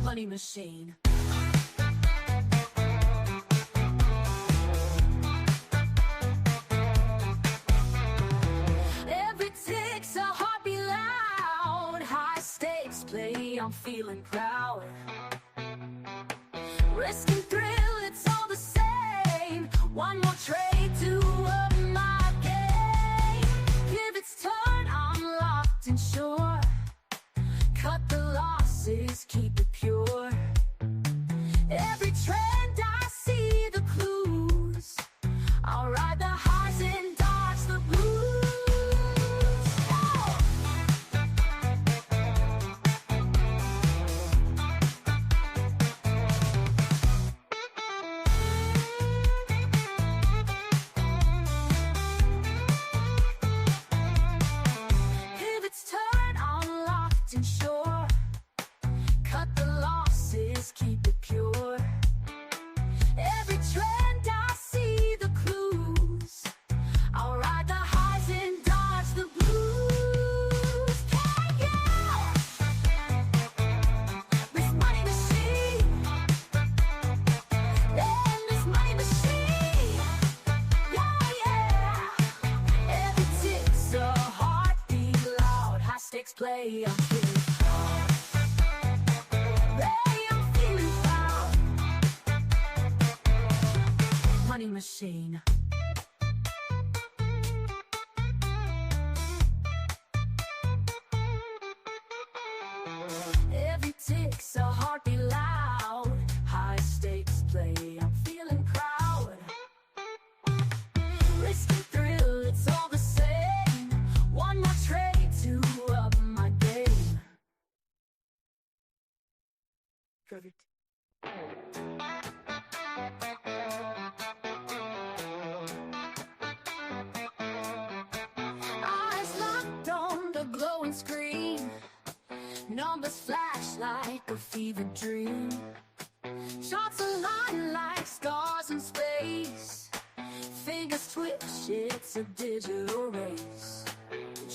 money machine. Every tick's a heartbeat loud, high stakes play, I'm feeling proud. Risk and thrill, it's all the same. One more trade to up my game. Pivots turn, I'm locked and sure. Cut the losses, keep it pure. Every trend I see the clues. I'll ride the highs and dodge the blues. Pivots turn, I'm locked and sure. Cut the losses, keep it pure. Every trend I see the clues. I'll ride the highs and dodge the blues. Yeah, Miss Money Machine. Yeah, Miss Money Machine. Yeah. Every tick's a heartbeat loud, high stakes play, I'm feeling proud. I'm feeling proud. Money machine. Every tick's a heartbeat loud, high stakes play, I'm feeling proud. Risk and thrill, it's all the same. One more trade to up my game. Perfect. Eyes locked on the glowing screen. Numbers flash like a fevered dream. Shots align like stars in space. Fingers twitch, it's a digital race.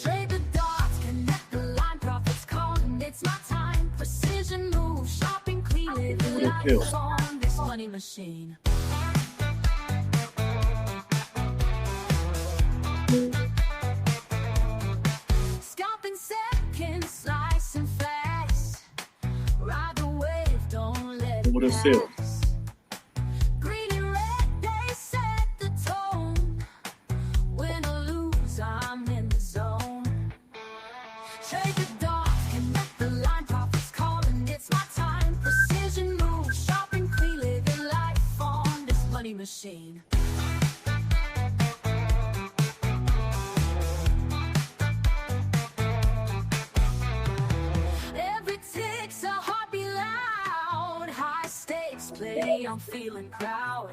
Trade the dots, connect the line, profits calling, it's my time. Precision moves, shopping clean, living life on this money machine. Scalping seconds, slicing fast. Ride the wave, don't let it pass. Green and red, they set the tone. Win or lose, I'm in the zone. Trade the dots, connect the line, profits calling, it's my time. Precision moves, shopping clean, living life on this money machine. Every tick's a heartbeat loud, high stakes play, I'm feeling proud.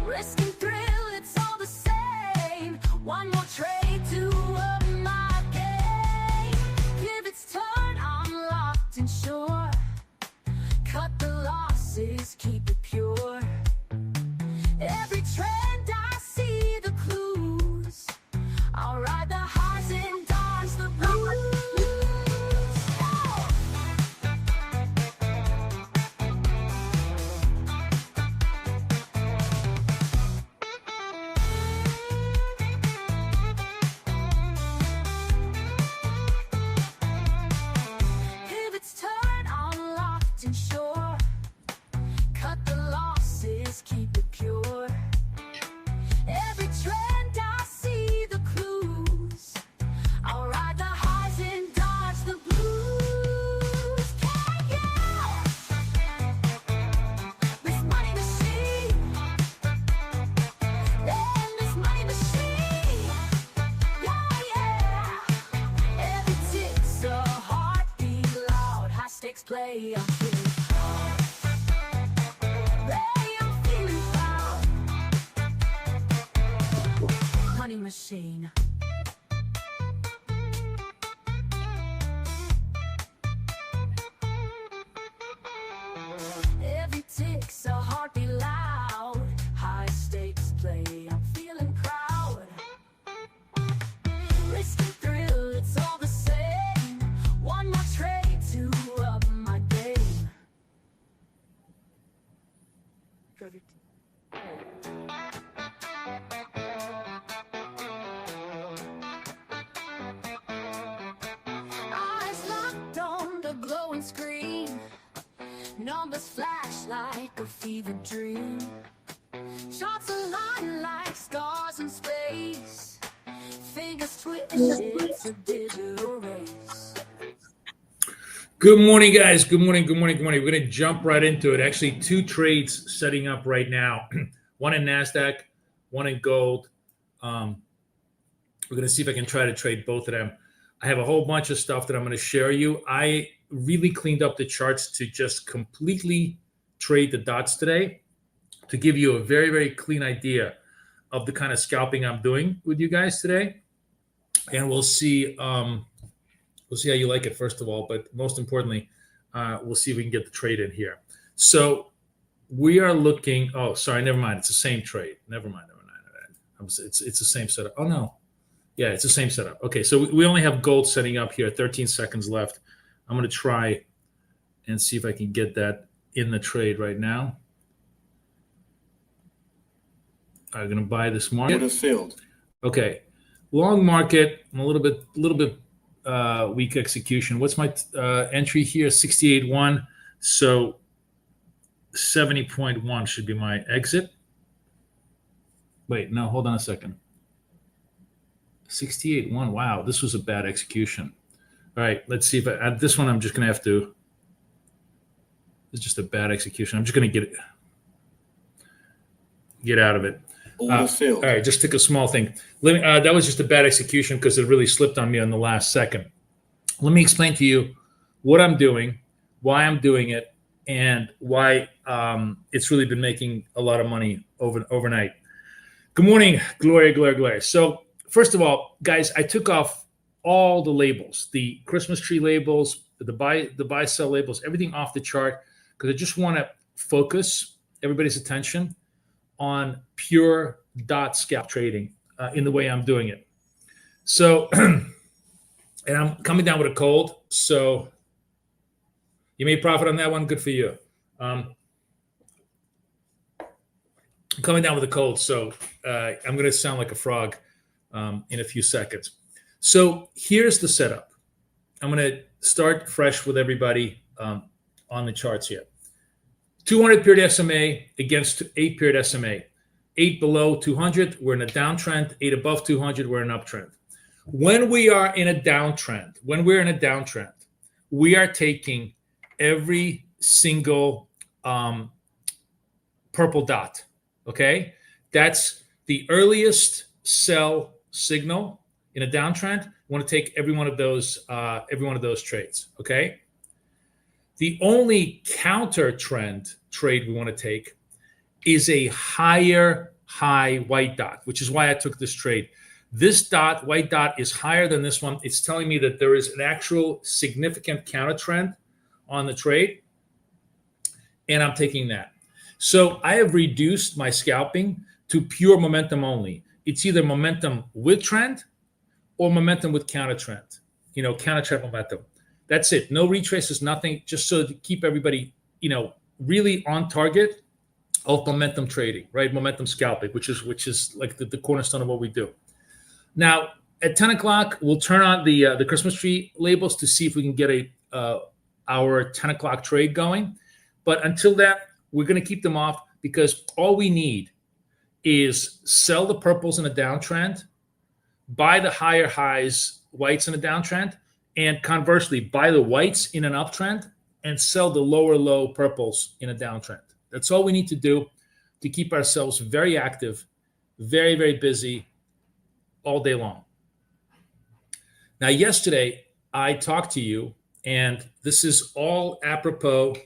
Risk and thrill, it's all the same. One more trade to up my game. Pivots turn, I'm locked and sure. Cut the losses, keep it pure. Every trend I see the clues. I'll ride the highs and dodge the blues. Pivots turn, I'm locked and sure. Cut the losses, keep it pure. Every trend I see the clues. I'll ride the highs and dodge the blues. Yeah. Miss Money Machine. Yeah, Miss Money Machine. Yeah. Every tick's a heartbeat loud, high stakes play, I'm feeling proud. I'm feeling proud. Money machine. Every tick's a heartbeat loud, high stakes play, I'm feeling proud. Risk and thrill, it's all the same. One more trade to up my numbers flash like a fever dream. Shots align like stars in space. Fingers twisted, it's a digital race. Good morning, guys. Good morning. We're going to jump right into it. Actually, 2 trades setting up right now. One in NASDAQ, one in gold. We're going to see if I can try to trade both of them. I have a whole bunch of stuff that I'm going to share you. I really cleaned up the charts to just completely trade the dots today to give you a very, very clean idea of the kind of scalping I'm doing with you guys today. And we'll see how you like it, first of all. But most importantly, we'll see if we can get the trade in here. So we are looking. Oh, sorry. Never mind. It's the same trade. Never mind. It's the same setup. Oh, no. Yeah, it's the same setup. Okay, so we only have gold setting up here. 13 seconds left. I'm going to try and see if I can get that in the trade right now. I'm going to buy this market. Would have failed. Okay, long market. I'm a little bit weak execution. What's my entry here? 68.1. So 70.1 should be my exit. Wait, no, hold on a second. 68.1. Wow, this was a bad execution. All right, let's see if this one I'm just going to have to. It's just a bad execution. I'm just going to get out of it. Would have failed. All right, just took a small thing. That was just a bad execution because it really slipped on me on the last second. Let me explain to you what I'm doing, why I'm doing it, and why it's really been making a lot of money overnight. Good morning, Gloria. So first of all, guys, I took off all the labels, the Christmas tree labels, the buy sell labels, everything off the chart because I just want to focus everybody's attention on pure dot scalp trading in the way I'm doing it. So, and I'm coming down with a cold, so you made profit on that one. Good for you. I'm coming down with a cold, so I'm going to sound like a frog in a few seconds. So here's the setup. I'm going to start fresh with everybody on the charts here. 200 period SMA against 8 period SMA. 8 below 200, we're in a downtrend. 8 above 200, we're in an uptrend. When we are in a downtrend, we are taking every single purple dot. Okay, that's the earliest sell signal in a downtrend. We want to take every one of those trades. Okay. The only counter trend trade we want to take is a higher high white dot, which is why I took this trade. This white dot is higher than this one. It's telling me that there is an actual significant counter trend on the trade, and I'm taking that. So I have reduced my scalping to pure momentum only. It's either momentum with trend or momentum with counter trend, counter trend momentum. That's it. No retraces, nothing, just so to keep everybody, really on target of momentum trading, right? Momentum scalping, which is like the cornerstone of what we do. Now, at 10 o'clock, we'll turn on the Christmas tree labels to see if we can get our 10 o'clock trade going. But until that, we're going to keep them off because all we need is sell the purples in a downtrend, buy the higher highs whites in a downtrend, and conversely, buy the whites in an uptrend and sell the lower low purples in a downtrend. That's all we need to do to keep ourselves very active, very, very busy all day long. Now, yesterday, I talked to you, and this is all apropos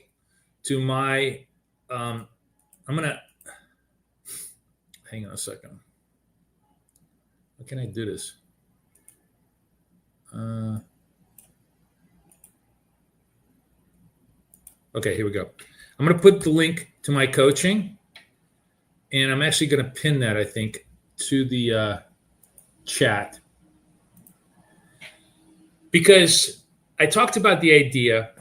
to my, I'm going to, hang on a second. How can I do this? Okay, here we go. I'm going to put the link to my coaching, and I'm actually going to pin that, I think, to the chat. Because I talked about the idea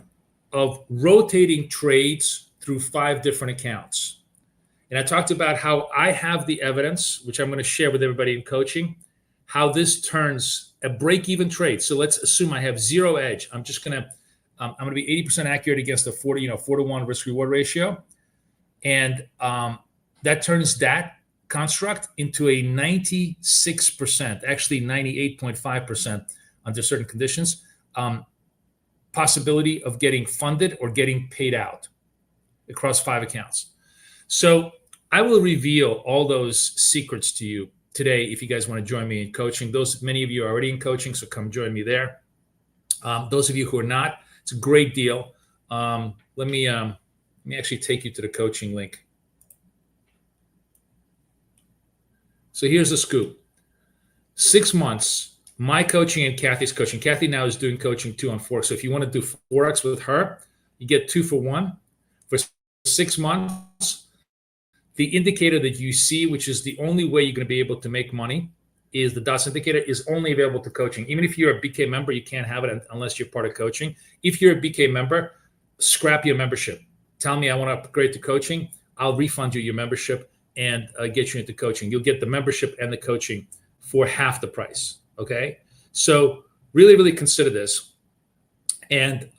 of rotating trades through 5 different accounts. And I talked about how I have the evidence, which I'm going to share with everybody in coaching, how this turns a break-even trade. So let's assume I have zero edge. I'm just going to I'm going to be 80% accurate against a 4-to-1 risk reward ratio. And that turns that construct into a 96%, actually 98.5% under certain conditions, possibility of getting funded or getting paid out across 5 accounts. So I will reveal all those secrets to you today if you guys want to join me in coaching. Many of you are already in coaching, so come join me there. Those of you who are not, it's a great deal. Let me actually take you to the coaching link. So here's the scoop. 6 months, my coaching and Kathy's coaching. Kathy now is doing coaching too on Forex. So if you want to do Forex with her, you get 2 for 1 for 6 months. The indicator that you see, which is the only way you're going to be able to make money, is the DOTS indicator, is only available to coaching. Even if you're a BK member, you can't have it unless you're part of coaching. If you're a BK member, scrap your membership. Tell me I want to upgrade to coaching. I'll refund you your membership and get you into coaching. You'll get the membership and the coaching for half the price. Okay. So really, really consider this. And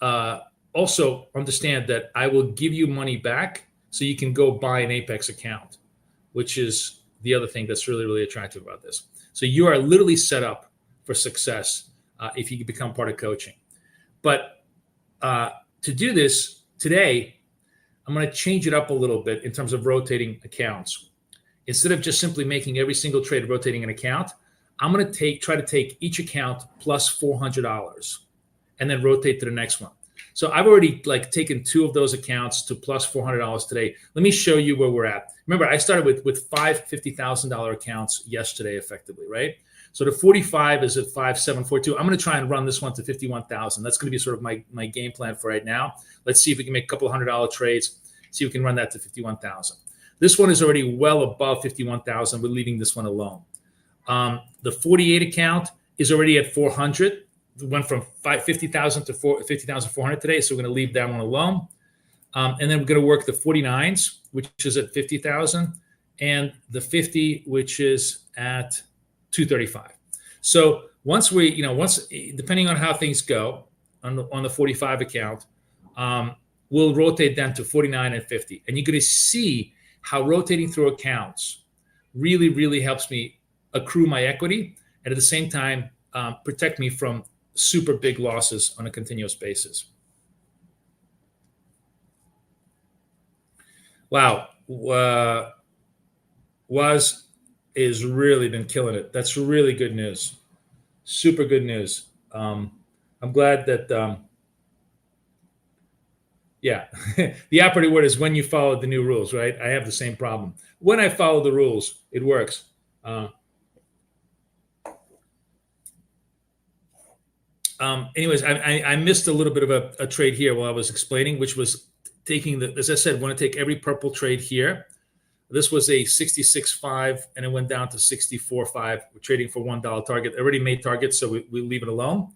also understand that I will give you money back so you can go buy an Apex account, which is the other thing that's really, really attractive about this. So you are literally set up for success if you become part of coaching. But to do this today, I'm going to change it up a little bit in terms of rotating accounts. Instead of just simply making every single trade rotating an account, I'm going to try to take each account plus $400 and then rotate to the next one. So I've already taken 2 of those accounts to plus $400 today. Let me show you where we're at. Remember, I started with 5 $50,000 accounts yesterday, effectively, right? So the 45 is at 5,742. I'm going to try and run this one to 51,000. That's going to be sort of my game plan for right now. Let's see if we can make a couple $100 trades. See if we can run that to 51,000. This one is already well above 51,000. We're leaving this one alone. The 48 account is already at 400. We went from 50,000 to 50,400 today, so we're going to leave that one alone. And then we're going to work the 49s, which is at 50,000, and the 50, which is at 235. So once depending on how things go on the 45 account, we'll rotate them to 49 and 50. And you're going to see how rotating through accounts really, really helps me accrue my equity and at the same time protect me from super big losses on a continuous basis. Wow. Was is really been killing it. That's really good news. Super good news. I'm glad that, yeah, the operative word is when you follow the new rules, right? I have the same problem. When I follow the rules, it works. Anyways, I missed a little bit of a trade here while I was explaining, which was taking as I said, I want to take every purple trade here. This was a 66.5 and it went down to 64.5. We're trading for $1 target. I already made targets, so we leave it alone.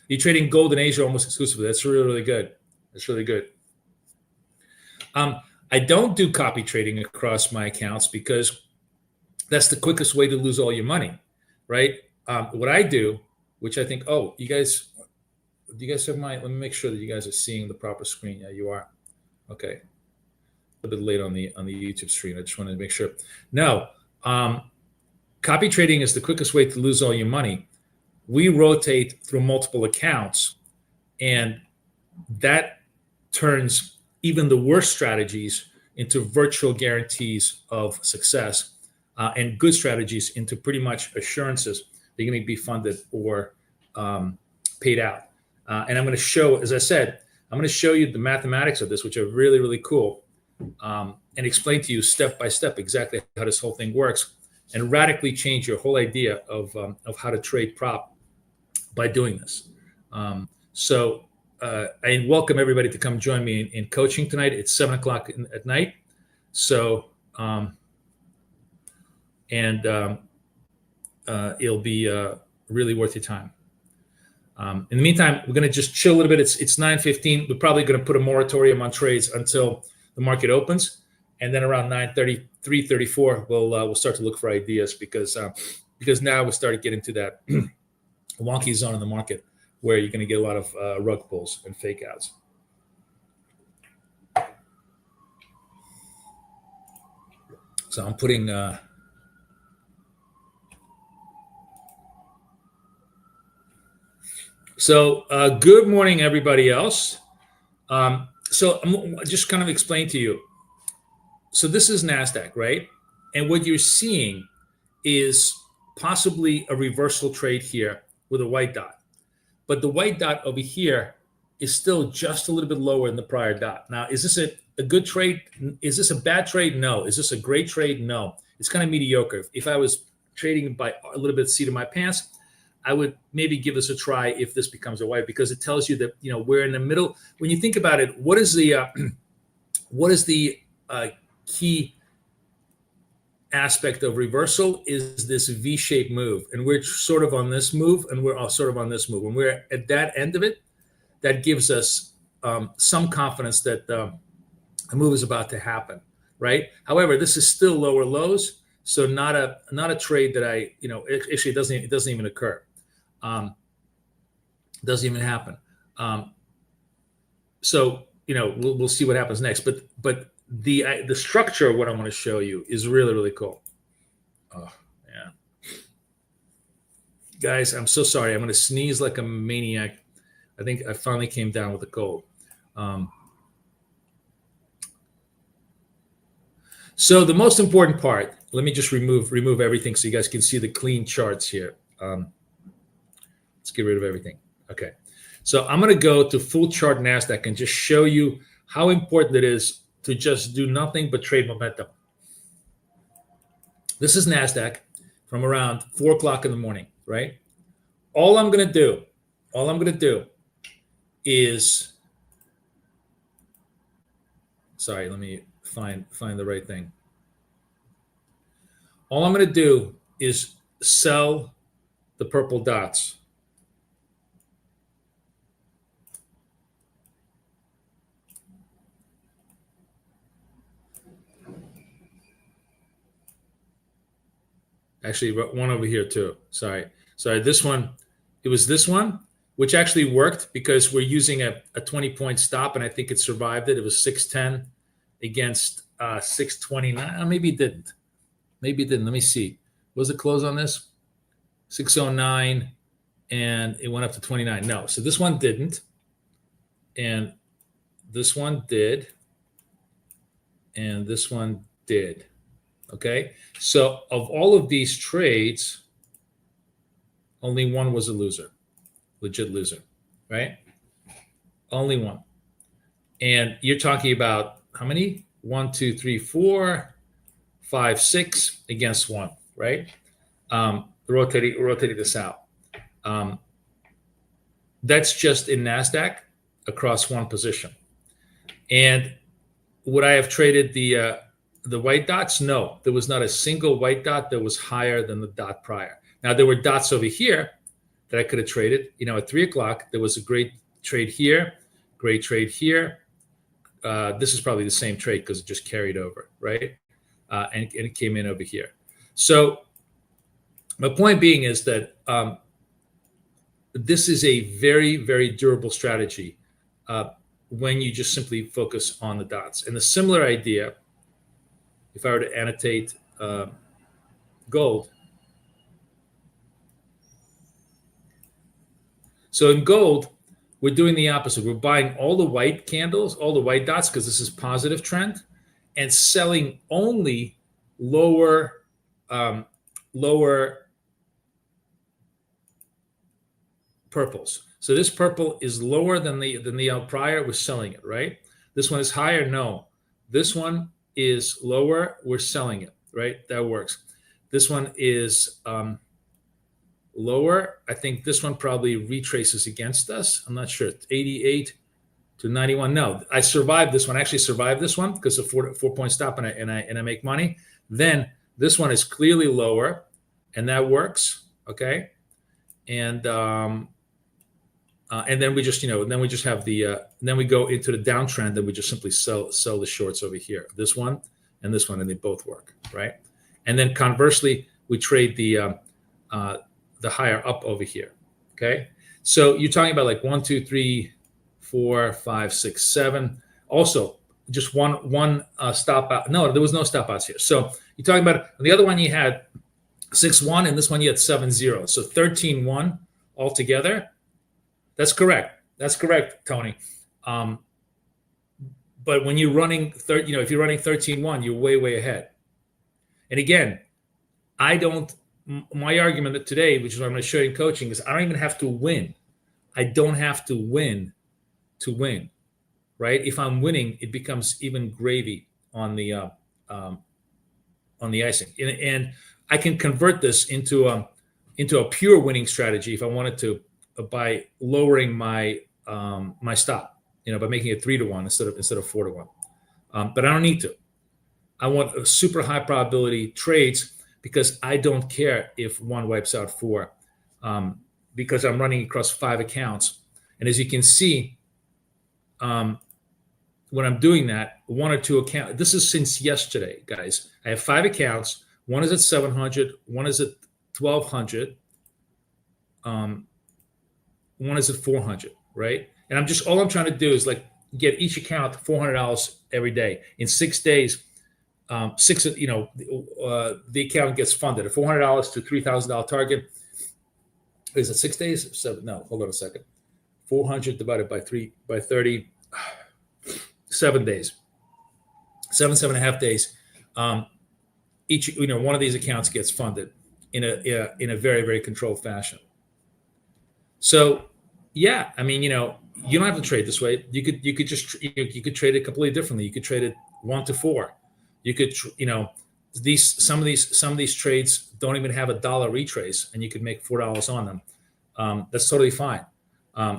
You're trading gold in Asia almost exclusively. That's really, really good. That's really good. I don't do copy trading across my accounts because that's the quickest way to lose all your money, right? What I do, which I think, do you guys have let me make sure that you guys are seeing the proper screen. Yeah, you are. Okay. A bit late on the YouTube screen. I just wanted to make sure. No, copy trading is the quickest way to lose all your money. We rotate through multiple accounts, and that turns even the worst strategies into virtual guarantees of success, and good strategies into pretty much assurances they're going to be funded or paid out. And I'm going to show, as I said, I'm going to show you the mathematics of this, which are really, really cool, and explain to you step by step exactly how this whole thing works, and radically change your whole idea of how to trade prop by doing this. So I welcome everybody to come join me in coaching tonight. It's 7:00 at night. So it'll be really worth your time. In the meantime, we're going to just chill a little bit. It's 9:15. We're probably going to put a moratorium on trades until the market opens, and then around 9:30, 3:34, we'll start to look for ideas because now we started getting to that wonky zone in the market. where you're going to get a lot of rug pulls and fake outs. So I'm putting good morning, everybody else. So I'm just kind of explain to you. So this is NASDAQ, right? And what you're seeing is possibly a reversal trade here with a white dot. But the white dot over here is still just a little bit lower than the prior dot. Now, is this a good trade? Is this a bad trade? No. Is this a great trade? No. It's kind of mediocre. If I was trading by a little bit seat of my pants, I would maybe give this a try if this becomes a white, because it tells you that, you know, we're in the middle. When you think about it, what is the key aspect of reversal is this V-shaped move, and we're sort of on this move, and we're all sort of on this move. When we're at that end of it, that gives us some confidence that a move is about to happen, right? However, this is still lower lows, so not a trade that I, you know, actually it doesn't even occur. Doesn't even happen. So, you know, we'll see what happens next. But the structure of what I want to show you is really, really cool. Oh, yeah. Guys, I'm so sorry. I'm going to sneeze like a maniac. I think I finally came down with a cold. So the most important part, let me just remove everything so you guys can see the clean charts here. Let's get rid of everything. Okay. So I'm going to go to full chart NASDAQ and just show you how important it is to just do nothing but trade momentum. This is NASDAQ from around 4 o'clock in the morning, right? All I'm going to do is, sorry, let me find the right thing. All I'm going to do is sell the purple dots. Actually, one over here too. Sorry. This one, it was this one, which actually worked because we're using a 20-point stop, and I think it survived it. It was 610 against 629. Maybe it didn't. Maybe it didn't. Let me see. What was the close on this? 609, and it went up to 29. No. So this one didn't, and this one did, and this one did. Okay, so of all of these trades, only one was a loser, legit loser, right? Only one. And you're talking about how many? 1, 2, 3, 4, 5, 6 against one, right? Rotating this out. That's just in NASDAQ across one position. And would I have traded the white dots? No, there was not a single white dot that was higher than the dot prior. Now, there were dots over here that I could have traded. You know, at 3 o'clock, there was a great trade here, great trade here. This is probably the same trade because it just carried over, right? And it came in over here. So my point being is that this is a very, very durable strategy when you just simply focus on the dots. And a similar idea, if I were to annotate gold. So in gold, we're doing the opposite. We're buying all the white candles, all the white dots, because this is positive trend, and selling only lower purples. So this purple is lower than the prior. We're selling it, right? This one is higher. No, this one is lower, we're selling it, right? That works. This one is lower. I think this one probably retraces against us. I'm not sure. 88 to 91. No, I survived this one. I actually survived this one because of 4-point stop, and I make money. Then this one is clearly lower, and that works. Okay, and then we just, then we just have then we go into the downtrend, and we just simply sell the shorts over here. This one, and they both work, right? And then conversely, we trade the higher up over here. Okay, So you're talking about like 1, 2, 3, 4, 5, 6, 7. Also, just one stop out. No, there was no stop outs here. So you're talking about the other one you had 6-1, and this one you had 7-0. So 13-1 altogether. That's correct. That's correct, Tony. But when you're running, if you're running 13-1, you're way ahead. And again, my argument today, which is what I'm going to show you in coaching, is I don't even have to win. I don't have to win to win, right? If I'm winning, it becomes even gravy on the icing. And I can convert this into a pure winning strategy if I wanted to, by lowering my my stop. By making it 3-1 instead of 4-1. But I don't need to. I want a super high probability trades because I don't care if one wipes out 4, because I'm running across 5 accounts. And as you can see, when I'm doing that, 1 or 2 accounts, this is since yesterday, guys. I have 5 accounts. One is at 700, one is at 1200, one is at 400, right? And all I'm trying to do is like get each account $400 every day. In 6 days, the account gets funded. A $400 to $3,000 target. Is it 6 days? 7? No, hold on a second. 400 divided by 30, 7 days. 7.5 days. Each, one of these accounts gets funded in a very controlled fashion. So, yeah, I mean, you don't have to trade this way. You could trade it completely differently. You could trade it 1 to 4. You could, some of these trades don't even have $1 retrace, and you could make $4 on them. That's totally fine.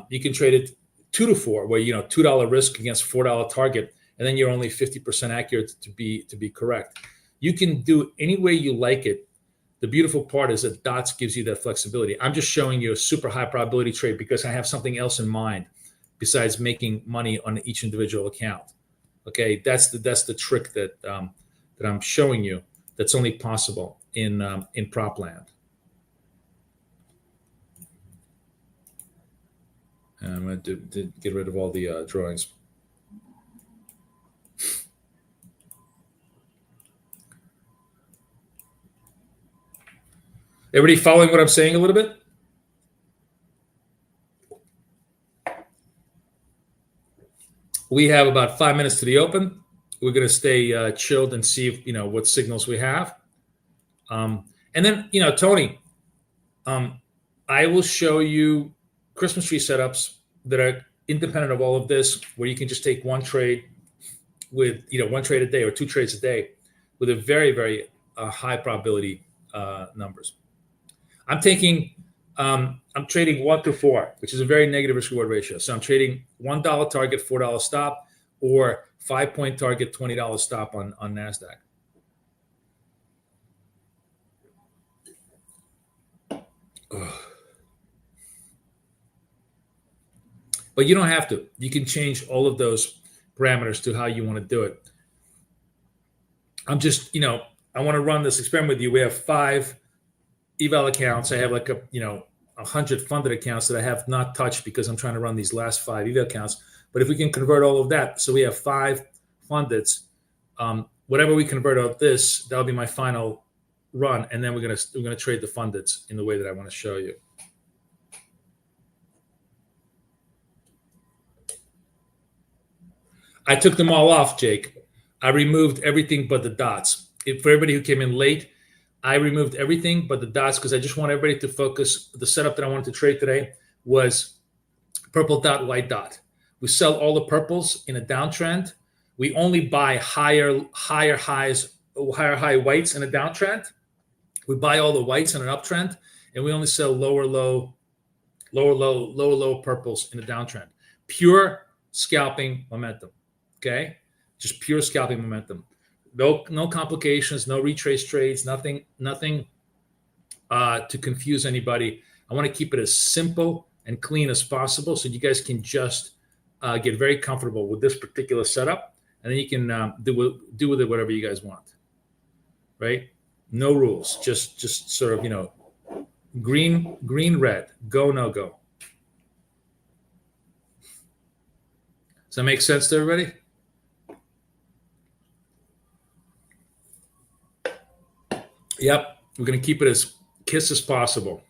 You can trade it 2 to 4, where $2 risk against $4 target, and then you're only 50% accurate to be correct. You can do any way you like it. The beautiful part is that dots gives you that flexibility. I'm just showing you a super high probability trade because I have something else in mind besides making money on each individual account. Okay, that's the trick that I'm showing you. That's only possible in prop land. And I'm going to get rid of all the drawings. Everybody following what I'm saying a little bit? We have about 5 minutes to the open. We're going to stay chilled and see if, what signals we have. And then, Tony, I will show you Christmas tree setups that are independent of all of this, where you can just take one trade with, 1 trade a day or 2 trades a day with a very high probability numbers. I'm trading 1 to 4, which is a very negative risk reward ratio. So I'm trading $1 target, $4 stop, or 5-point target, $20 stop on NASDAQ. Ugh. But you don't have to. You can change all of those parameters to how you want to do it. I'm just, I want to run this experiment with you. We have 5 eval accounts. I have like 100 funded accounts that I have not touched because I'm trying to run these last 5 eval accounts. But if we can convert all of that, so we have 5 fundeds, whatever we convert out this, that'll be my final run, and then we're gonna trade the fundeds in the way that I want to show you. I took them all off, Jake. I removed everything but the dots. For everybody who came in late, I removed everything but the dots because I just want everybody to focus. The setup that I wanted to trade today was purple dot, white dot. We sell all the purples in a downtrend. We only buy higher high whites in a downtrend. We buy all the whites in an uptrend, and we only sell lower low purples in a downtrend. Pure scalping momentum. Okay, just pure scalping momentum. No complications, no retrace trades, nothing to confuse anybody. I want to keep it as simple and clean as possible so you guys can just get very comfortable with this particular setup, and then you can do with it whatever you guys want, right? No rules, just sort of, green, red, go, no go. Does that make sense to everybody? Yep, we're going to keep it as KISS as possible,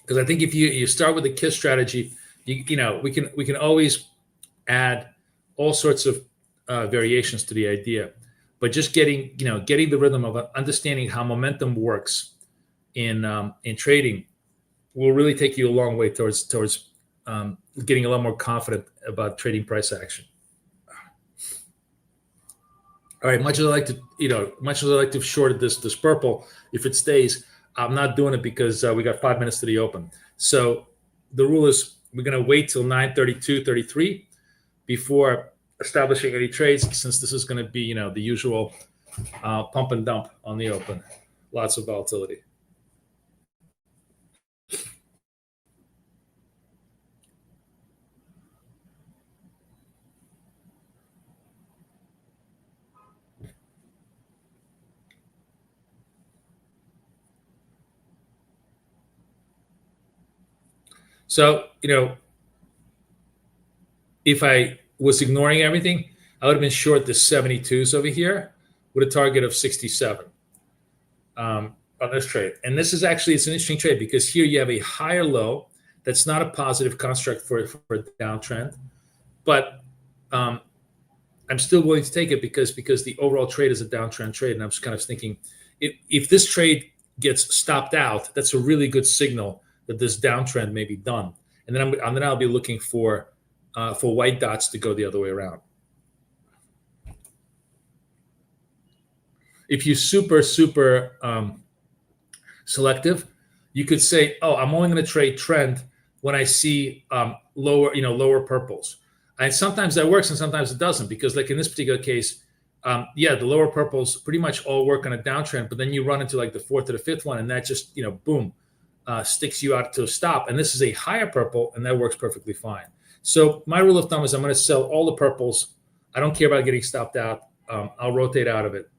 because I think if you start with the KISS strategy, you know we can always add all sorts of variations to the idea, but just getting the rhythm of understanding how momentum works in trading will really take you a long way towards getting a lot more confident about trading price action. All right, much as I like to short this purple, if it stays, I'm not doing it because we got 5 minutes to the open. So the rule is we're going to wait till 9:32:33 before establishing any trades, since this is going to be the usual pump and dump on the open, lots of volatility. So, if I was ignoring everything, I would have been short the 72s over here with a target of 67 on this trade. And this is actually, it's an interesting trade because here you have a higher low. That's not a positive construct for a downtrend, but I'm still willing to take it because the overall trade is a downtrend trade. And I'm just kind of thinking, if this trade gets stopped out, that's a really good signal that this downtrend may be done. And then I'll be looking for white dots to go the other way around. If you're super selective, you could say, "Oh, I'm only going to trade trend when I see lower purples." And sometimes that works, and sometimes it doesn't, because like in this particular case, the lower purples pretty much all work on a downtrend, but then you run into like the fourth or the fifth one, and that just boom, sticks you out to a stop. And this is a higher purple, and that works perfectly fine. So my rule of thumb is I'm going to sell all the purples. I don't care about getting stopped out. I'll rotate out of it.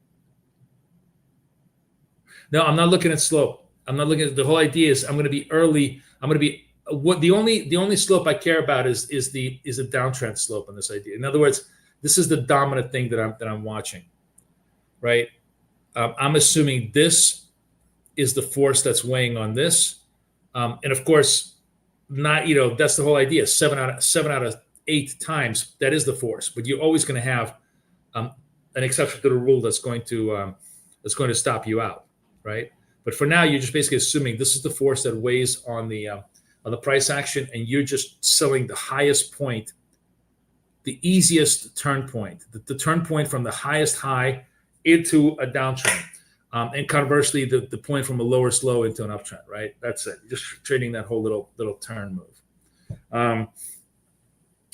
No, I'm not looking at slope. I'm not looking at the whole idea is I'm going to be early. I'm going to be the only slope I care about is a downtrend slope on this idea. In other words, this is the dominant thing that I'm watching, right? I'm assuming this is the force that's weighing on this, and of course, not that's the whole idea. 7 out of 8 times that is the force, but you're always going to have an exception to the rule that's going to stop you out, right? But for now, you're just basically assuming this is the force that weighs on the price action, and you're just selling the highest point, the easiest turn point, the turn point from the highest high into a downtrend, and conversely, the point from a lower low into an uptrend, right? That's it. You're just trading that whole little turn move. How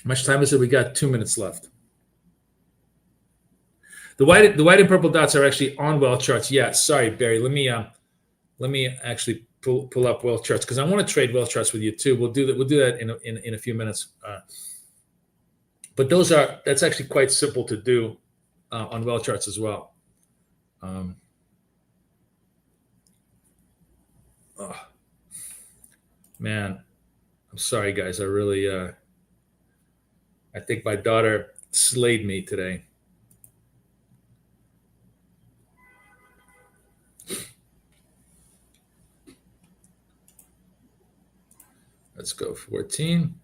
much time is it? We got 2 minutes left. The white and purple dots are actually on well charts. Yeah, sorry, Barry. Let me actually pull up well charts because I want to trade well charts with you too. We'll do that in a few minutes. But that's actually quite simple to do on well charts as well. Oh, man, I'm sorry, guys. I really, I think my daughter slayed me today. Let's go 14.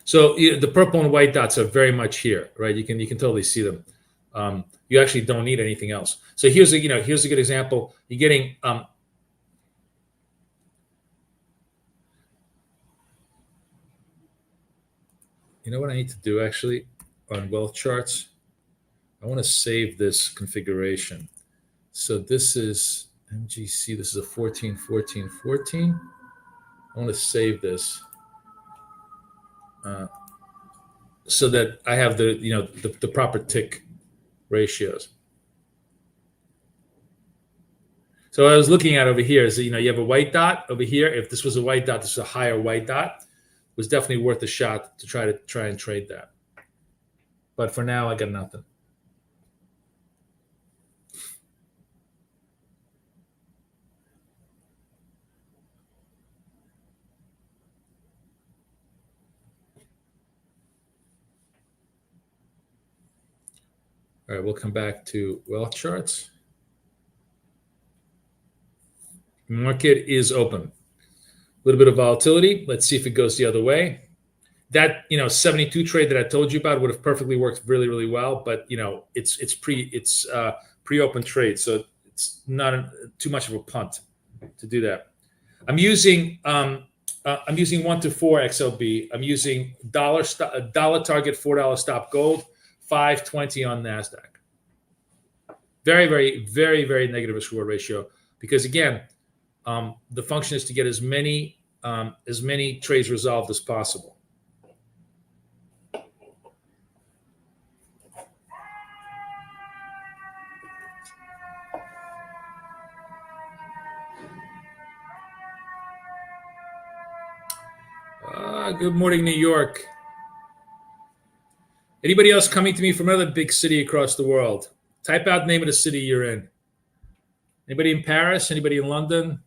So the purple and white dots are very much here, right? You can totally see them. You actually don't need anything else. So here's a good example. You're getting you know what I need to do actually on well charts? I want to save this configuration. So this is MGC. This is a 14, 14, 14. I want to save this so that I have the proper tick ratios. So what I was looking at over here is you have a white dot over here. If this was a white dot, this is a higher white dot. It was definitely worth a shot to try and trade that. But for now, I got nothing. All right, we'll come back to wealth charts. Market is open. A little bit of volatility. Let's see if it goes the other way. That 72 trade that I told you about would have perfectly worked really, really well, but it's pre-open trade, so it's not too much of a punt to do that. I'm using 1 to 4 XLB. I'm using dollar target, $4 stop gold, 520 on NASDAQ. Very, very, very, very negative risk reward ratio, because again, the function is to get as many trades resolved as possible. Good morning, New York. Anybody else coming to me from another big city across the world? Type out the name of the city you're in. Anybody in Paris? Anybody in London?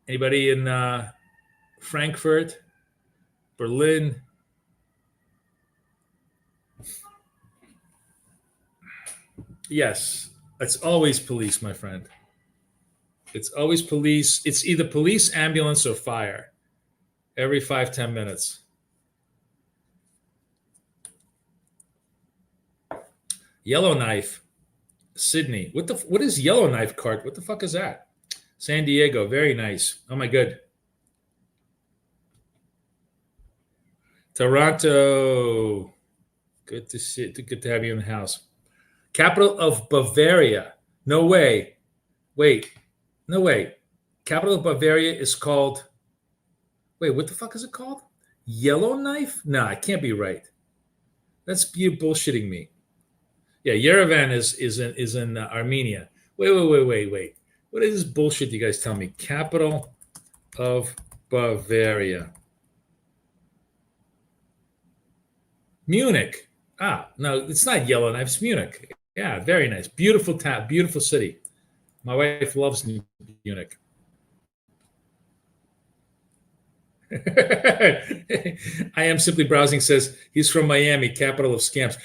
Anybody in Frankfurt? Berlin? Yes, it's always police, my friend. It's always police. It's either police, ambulance, or fire. Every 5-10 minutes. Yellowknife, Sydney. What is Yellowknife cart? What the fuck is that? San Diego, very nice. Oh my good. Toronto, good to see. Good to have you in the house. Capital of Bavaria. No way. Wait. No way. Capital of Bavaria is called. Wait, what the fuck is it called? Yellowknife? No, it can't be right. That's you bullshitting me. Yeah, Yerevan is in Armenia. Wait. What is this bullshit you guys tell me? Capital of Bavaria. Munich. No, it's not Yellowknife. It's Munich. Yeah, very nice. Beautiful town. Beautiful city. My wife loves Munich. I am simply browsing says he's from Miami, capital of scams.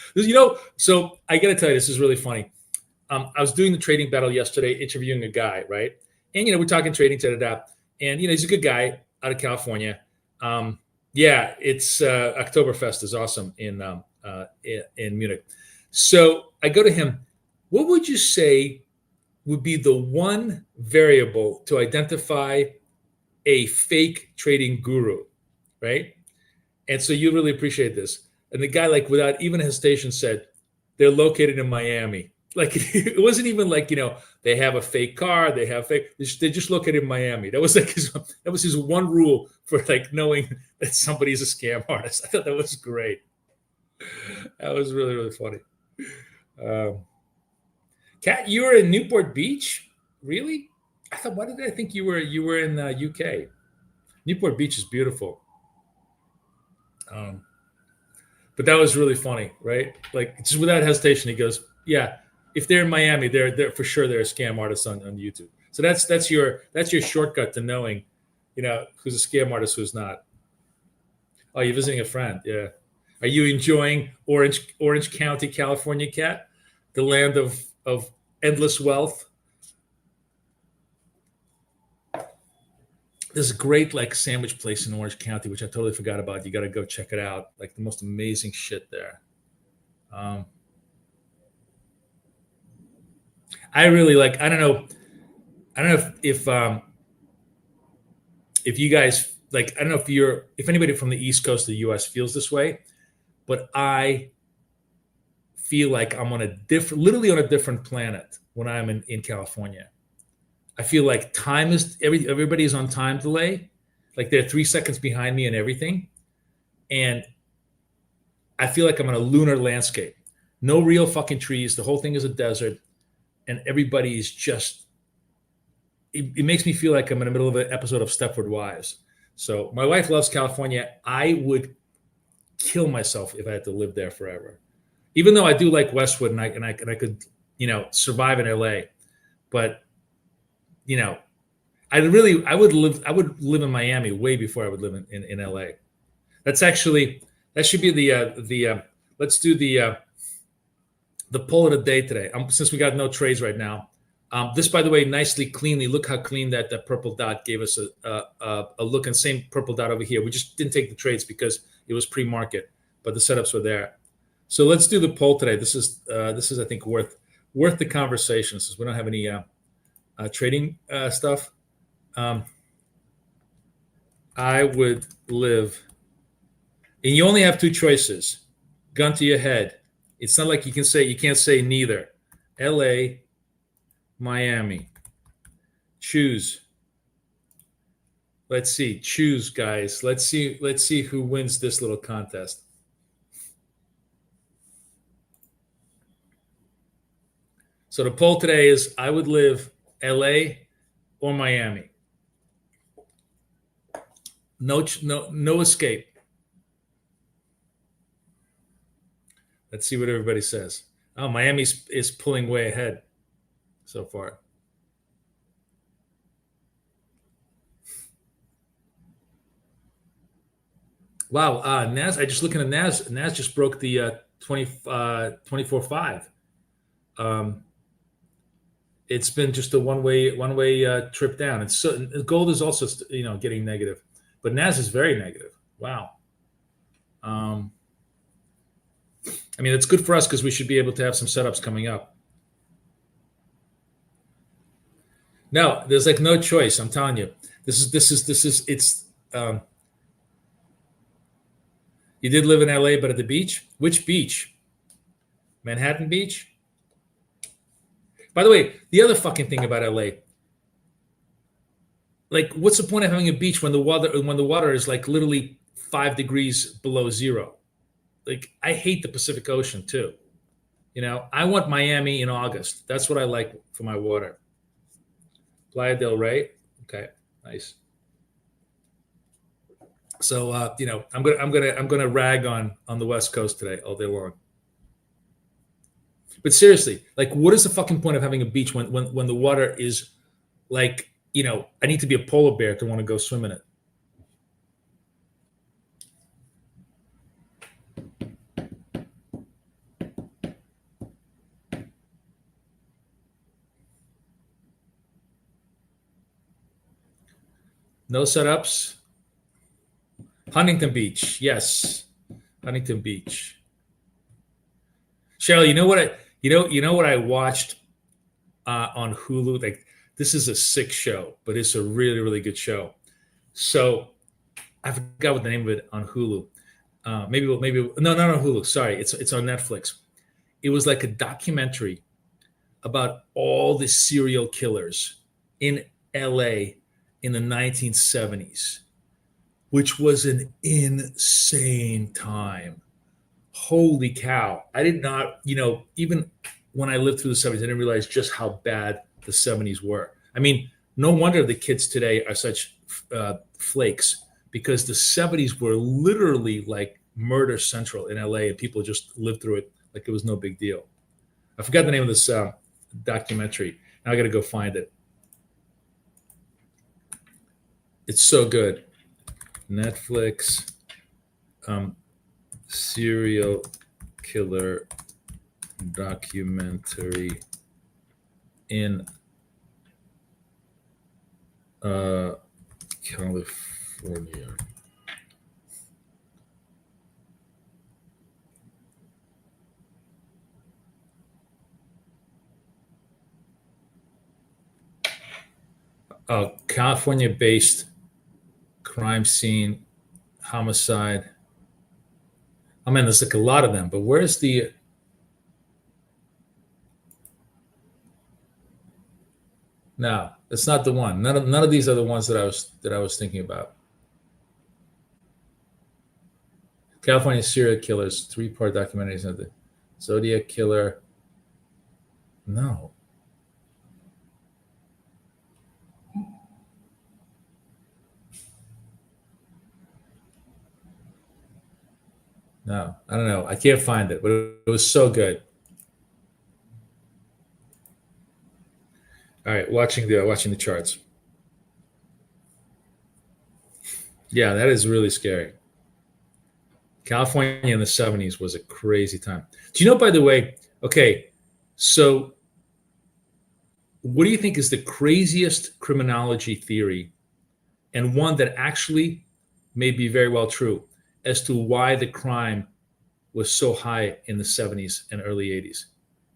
So I got to tell you, this is really funny. I was doing the trading battle yesterday, interviewing a guy, right? And we're talking trading, and he's a good guy out of California. It's Oktoberfest is awesome in Munich. So I go to him. What would you say would be the one variable to identify a fake trading guru, right? And so you really appreciate this. And the guy, without even hesitation, said they're located in Miami. It wasn't even they have a fake car, they just located in Miami. That was his one rule for knowing that somebody's a scam artist. I thought that was great. That was really, really funny. Kat, you were in Newport Beach? Really? Why did I think you were in UK? Newport Beach is beautiful. But that was really funny, right? Just without hesitation, he goes, "Yeah, if they're in Miami, they're for sure they're a scam artist on YouTube." So that's your shortcut to knowing, who's a scam artist, who's not. Oh, you're visiting a friend, yeah. Are you enjoying Orange County, California, Kat? The land of endless wealth. There's a great sandwich place in Orange County, which I totally forgot about. You got to go check it out. The most amazing shit there. I really I don't know if you guys I don't know if anybody from the East Coast of the U.S. feels this way, but I feel like I'm literally on a different planet when I'm in California. I feel like time is everybody's on time delay. They're 3 seconds behind me and everything. And I feel like I'm on a lunar landscape. No real fucking trees. The whole thing is a desert. And everybody is just, it makes me feel like I'm in the middle of an episode of Stepford Wives. So my wife loves California. I would kill myself if I had to live there forever. Even though I do like Westwood and I could, survive in LA. But I would live in Miami way before I would live in LA. That should be the let's do the the pull of the day today. Since we got no trades right now, this, by the way, nicely, cleanly. Look how clean that purple dot gave us a look, and same purple dot over here. We just didn't take the trades because it was pre-market, but the setups were there. So let's do the poll today. This is I think worth the conversation since we don't have any trading stuff. I would live, and you only have two choices. Gun to your head. It's not like you can't say neither. LA, Miami. Choose. Let's see. Choose, guys. Let's see who wins this little contest. So the poll today is I would live LA or Miami. No escape. Let's see what everybody says. Oh, Miami is pulling way ahead so far. Wow, Nas. I just looking at Nas. Nas just broke the 24.5. It's been just a one way trip down. It's so gold is also getting negative, but Nas is very negative. Wow. I mean, it's good for us because we should be able to have some setups coming up. No, there's like no choice. I'm telling you, it's. You did live in LA, but at the beach? Which beach? Manhattan Beach? By the way, the other fucking thing about LA, like, what's the point of having a beach when the water is like literally 5 degrees below zero? Like, I hate the Pacific Ocean too. I want Miami in August. That's what I like for my water. Playa del Rey. Okay, nice. So I'm gonna rag on the West Coast today all day long. But seriously, like, what is the fucking point of having a beach when the water is like, I need to be a polar bear to want to go swim in it. No setups. Huntington Beach, yes, Huntington Beach. Cheryl, you know what I watched on Hulu? Like, this is a sick show, but it's a really, really good show. So I forgot what the name of it on Hulu. Maybe not on Hulu. Sorry, it's on Netflix. It was like a documentary about all the serial killers in LA in the 1970s, which was an insane time. Holy cow. I did not, even when I lived through the 70s, I didn't realize just how bad the 70s were. I mean, no wonder the kids today are such flakes, because the 70s were literally like murder central in LA, and people just lived through it like it was no big deal. I forgot the name of this documentary. Now I got to go find it. It's so good. Netflix serial killer documentary in California. California-based crime scene homicide. I mean, there's like a lot of them, but where's the? No, it's not the one. None of these are the ones that I was thinking about. California serial killers, 3-part documentaries of the Zodiac killer. No. No, I don't know. I can't find it, but it was so good. All right, watching the charts. Yeah, that is really scary. California in the 70s was a crazy time. Do you know, by the way, Okay, so what do you think is the craziest criminology theory, and one that actually may be very well true, as to why the crime was so high in the 70s and early 80s?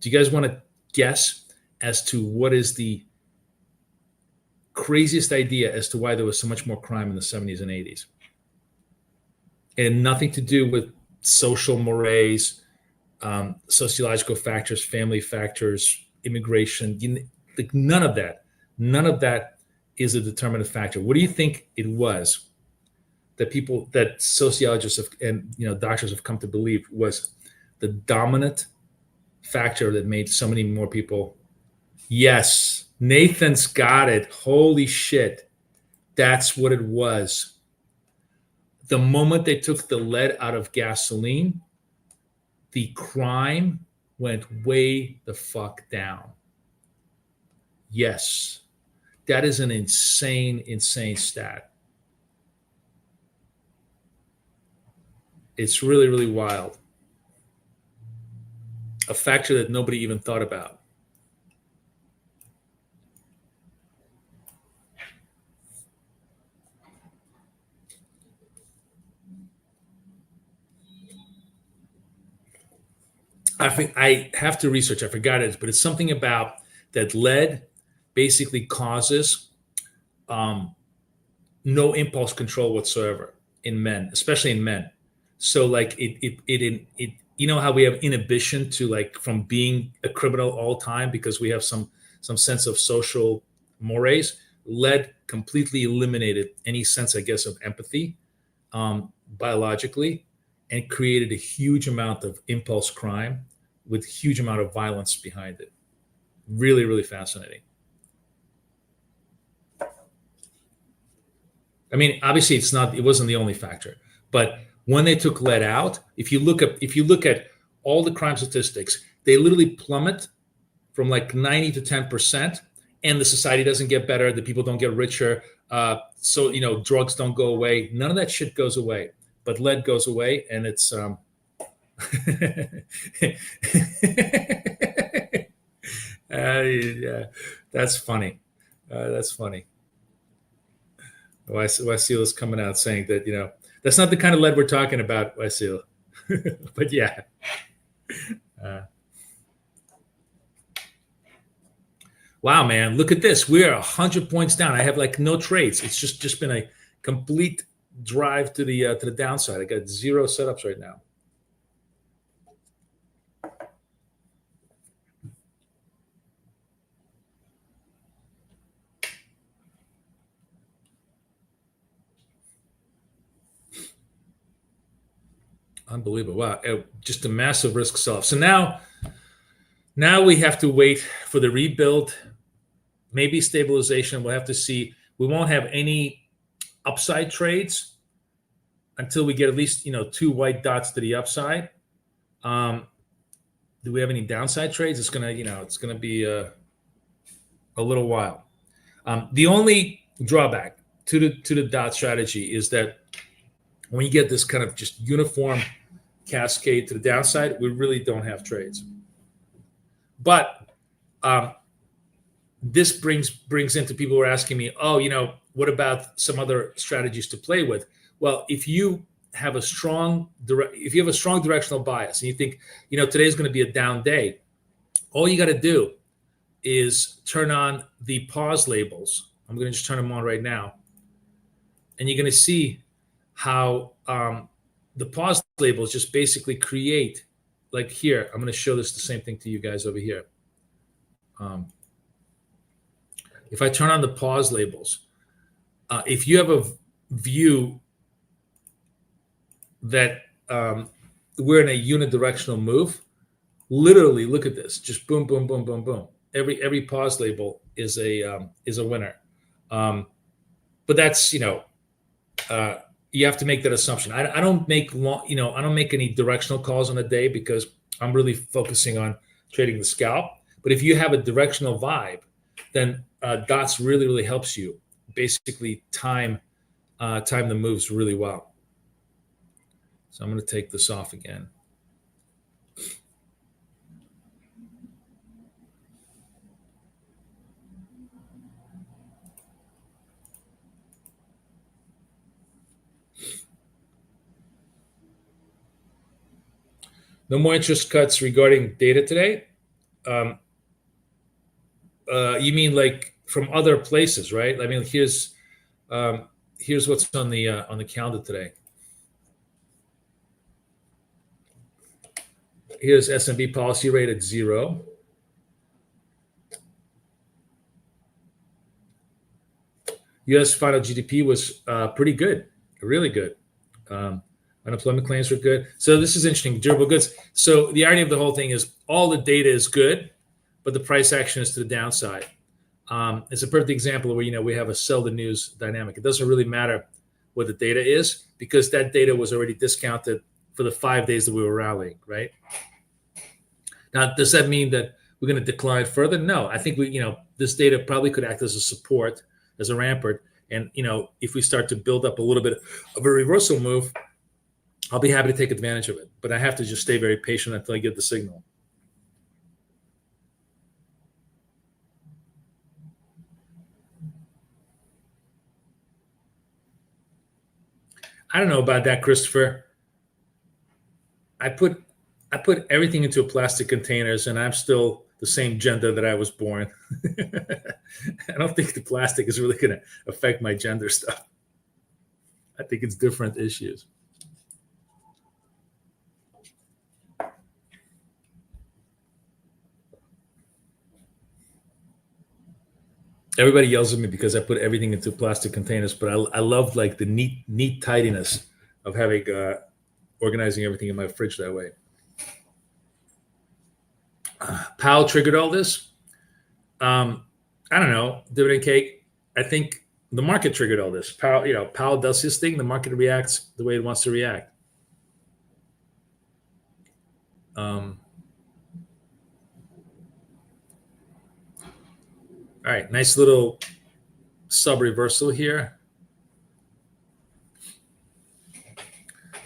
Do you guys want to guess as to what is the craziest idea as to why there was so much more crime in the 70s and 80s? And nothing to do with social mores, sociological factors, family factors, immigration, like none of that. None of that is a determinative factor. What do you think it was that sociologists and doctors have come to believe was the dominant factor that made so many more people? Yes, Nathan's got it. Holy shit. That's what it was. The moment they took the lead out of gasoline, the crime went way the fuck down. Yes. That is an insane, insane stat. It's really, really wild. A factor that nobody even thought about. I think I have to research. I forgot it, but it's something about that lead basically causes no impulse control whatsoever in men, especially in men. So like it you know how we have inhibition to like from being a criminal all the time because we have some sense of social mores. Lead completely eliminated any sense, I guess, of empathy biologically, and created a huge amount of impulse crime with huge amount of violence behind it. Really, really fascinating. I mean, obviously, it wasn't the only factor, but when they took lead out, if you look at all the crime statistics, they literally plummet from like 90 to 10%, and the society doesn't get better, the people don't get richer, so drugs don't go away. None of that shit goes away, but lead goes away, and it's yeah, that's funny. That's funny. Wasil is coming out saying that that's not the kind of lead we're talking about, Wasil. But yeah. Wow, man, look at this. We are 100 points down. I have like no trades. It's just been a complete drive to the downside. I got 0 setups right now. Unbelievable. Wow. Just a massive risk sell-off. So now we have to wait for the rebuild, maybe stabilization. We'll have to see. We won't have any upside trades until we get at least 2 white dots to the upside. Do we have any downside trades? It's gonna be a little while. The only drawback to the dot strategy is that when you get this kind of just uniform cascade to the downside, we really don't have trades. But this brings into people who are asking me, what about some other strategies to play with? Well, if you have a strong directional bias and you think today's going to be a down day, all you got to do is turn on the pause labels. I'm going to just turn them on right now, and you're going to see how the pause labels just basically create, like here, I'm going to show this the same thing to you guys over here. If I turn on the pause labels, if you have a view that we're in a unidirectional move, literally look at this, just boom, boom, boom, boom, boom. Every pause label is a winner. But that's you have to make that assumption. I don't make I don't make any directional calls on a day because I'm really focusing on trading the scalp. But if you have a directional vibe, then dots really, really helps you basically time the moves really well. So I'm going to take this off again. No more interest cuts regarding data today. You mean like from other places, right? I mean, here's what's on the calendar today. Here's S&P policy rate at 0. U.S. final GDP was pretty good, really good. Unemployment claims were good. So this is interesting. Durable goods. So the irony of the whole thing is all the data is good, but the price action is to the downside. It's a perfect example of where we have a sell the news dynamic. It doesn't really matter what the data is because that data was already discounted for the 5 days that we were rallying, right? Now, does that mean that we're going to decline further? No, I think this data probably could act as a support, as a rampart. And, if we start to build up a little bit of a reversal move, I'll be happy to take advantage of it. But I have to just stay very patient until I get the signal. I don't know about that, Christopher. I put everything into plastic containers, and I'm still the same gender that I was born. I don't think the plastic is really going to affect my gender stuff. I think it's different issues. Everybody yells at me because I put everything into plastic containers, but I love like the neat tidiness of having organizing everything in my fridge that way. Powell triggered all this. I don't know, dividend cake. I think the market triggered all this. Powell does his thing. The market reacts the way it wants to react. All right, nice little sub reversal here.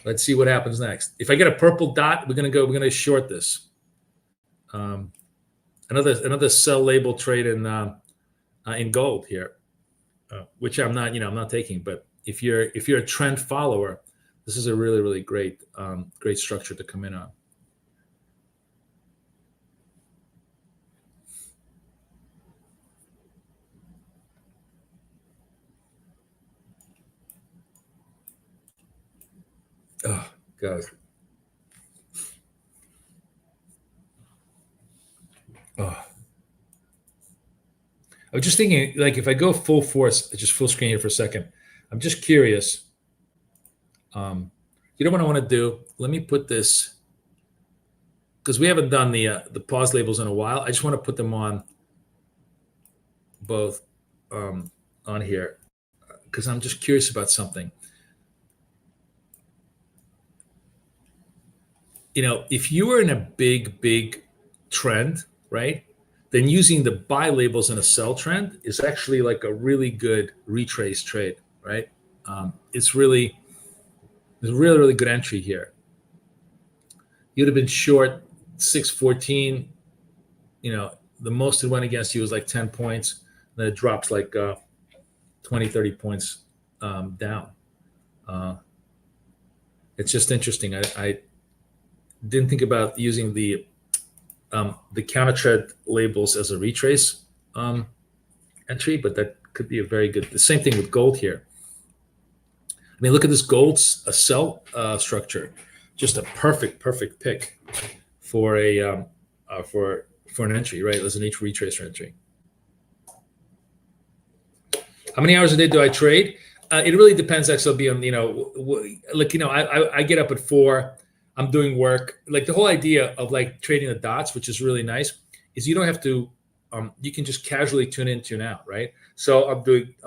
Let's see what happens next. If I get a purple dot, we're gonna short this. Another sell label trade in gold here, which I'm not taking. But if you're a trend follower, this is a really, really great structure to come in on. Oh God. Oh. I was just thinking, like, if I go full force, just full screen here for a second, I'm just curious. You know what I want to do? Let me put this, because we haven't done the pause labels in a while. I just want to put them on both on here because I'm just curious about something. If you were in a big trend, right, then using the buy labels in a sell trend is actually like a really good retrace trade, right? It's really good entry here. You'd have been short 614. The most it went against you was like 10 points. Then it drops like 20, 30 points down. It's just interesting. I didn't think about using the counter trend labels as a retrace entry, but that could be a very good. The same thing with gold here. I mean, look at this gold's a sell structure, just a perfect pick for a for an entry, right? As an retracer entry. How many hours a day do I trade? It really depends, XLB, on I get up at 4. I'm doing work. Like the whole idea of like trading the dots, which is really nice, is you don't have to. You can just casually tune in, tune out, right? So I'm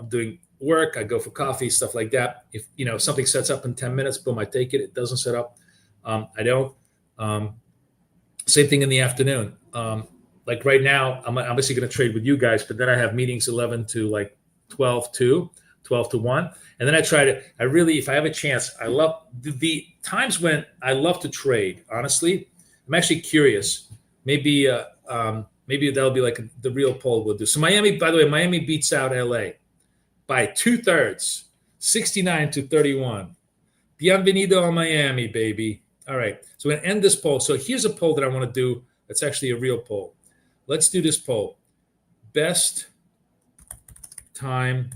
doing work. I go for coffee, stuff like that. If something sets up in 10 minutes, boom, I take it. It doesn't set up, I don't. Same thing in the afternoon. Like right now, I'm obviously going to trade with you guys, but then I have meetings 11 to like 12 to 1. And then if I have a chance, I love the times when I love to trade. Honestly, I'm actually curious. Maybe that'll be like the real poll we'll do. So Miami, by the way, Miami beats out LA by 2/3, 69-31. Bienvenido a Miami, baby. All right. So we're going to end this poll. So here's a poll that I want to do. That's actually a real poll. Let's do this poll. Best time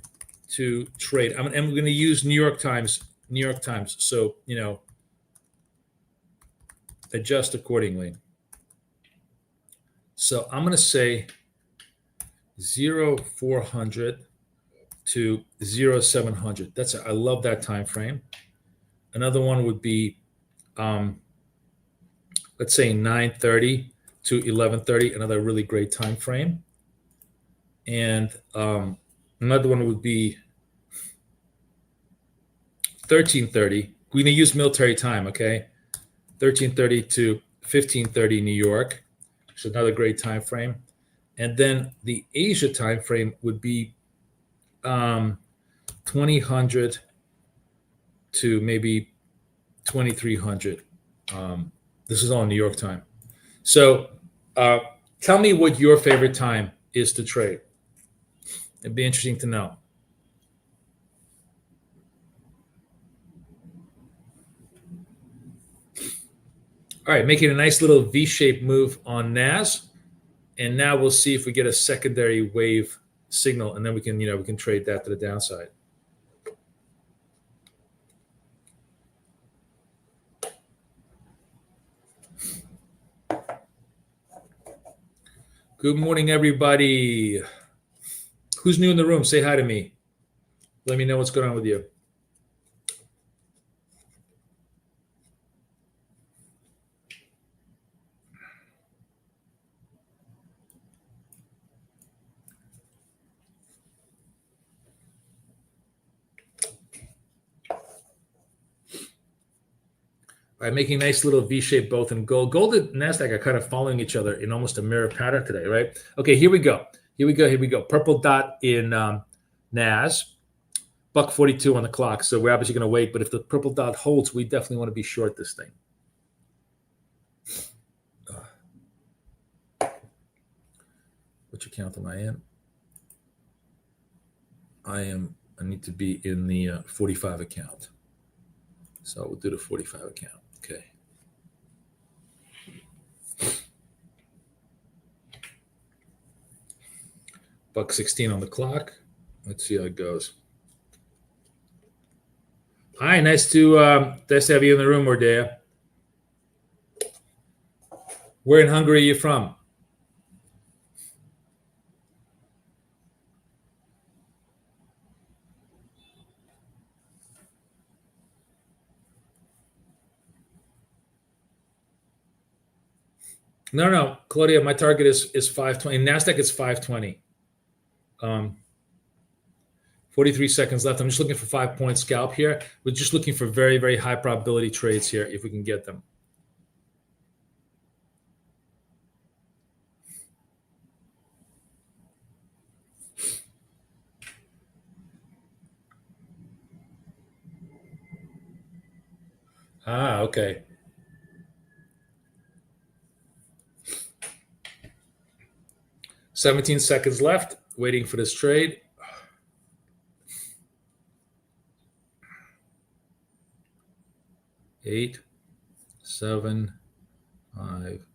to trade. And we're going to use New York Times. New York Times. So, adjust accordingly. So I'm going to say 0,400 to 0,700. I love that time frame. Another one would be, let's say 9:30 to 11:30. Another really great time frame. And another one would be 13:30. We're going to use military time, okay? 13:30 to 15:30 New York. Which is another great time frame. And then the Asia time frame would be 2000 to maybe 2300. This is all New York time. So tell me what your favorite time is to trade. It'd be interesting to know. All right, making a nice little V-shaped move on NAS. And now we'll see if we get a secondary wave signal, and then we can trade that to the downside. Good morning, everybody. Who's new in the room? Say hi to me. Let me know what's going on with you. All right, making nice little V-shape both in gold. Gold and NASDAQ are kind of following each other in almost a mirror pattern today, right? Okay, here we go. Purple dot in NAS, $1.42 on the clock. So we're obviously going to wait, but if the purple dot holds, we definitely want to be short this thing. Which account am I in? I need to be in the 45 account. So we'll do the 45 account. Okay. $1.16 on the clock. Let's see how it goes. Hi, nice to have you in the room, Ordea. Where in Hungary are you from? No, Claudia, my target is 520. In NASDAQ, it's 520. 43 seconds left. I'm just looking for 5-point scalp here. We're just looking for very, very high probability trades here if we can get them. Okay. $17 seconds left, waiting for this trade. Eight, 7, 5,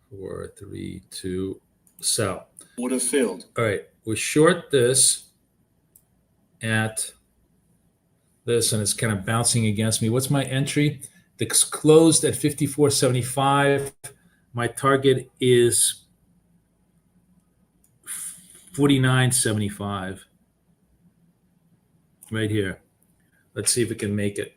4, 3, 2, sell. Order filled. All right, we short this at this, and it's kind of bouncing against me. What's my entry? It's closed at 54.75. My target is 49.75. Right here. Let's see if it can make it.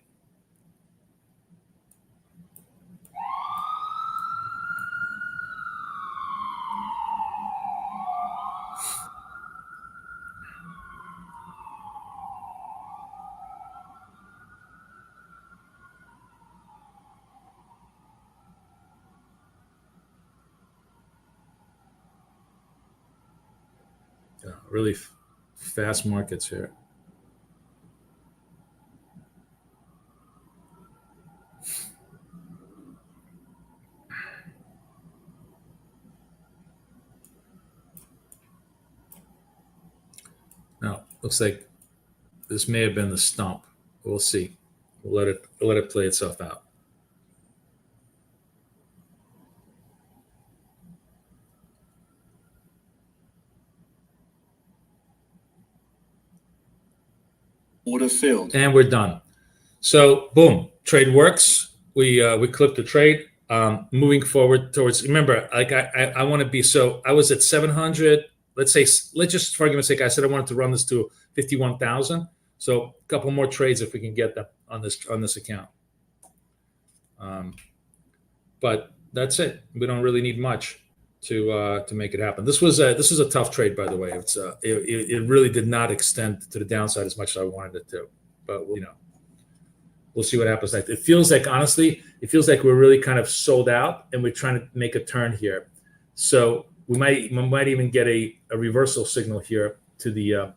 Really fast markets here. Now, looks like this may have been the stump. We'll see. We'll let it play itself out. Order filled. And we're done. So boom, trade works. We clipped the trade. Moving forward towards, remember, like I want to be, so I was at 700. Let's just for argument's sake, I said I wanted to run this to 51,000. So a couple more trades if we can get that on this account. But that's it. We don't really need much to make it happen. This was a tough trade, by the way. It really did not extend to the downside as much as I wanted it to. But we'll see what happens next. It feels like, honestly, we're really kind of sold out, and we're trying to make a turn here. So we might even get a reversal signal here to the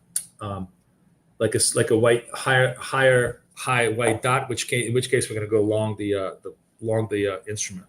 like a white high white dot, in which case we're going to go long the instrument.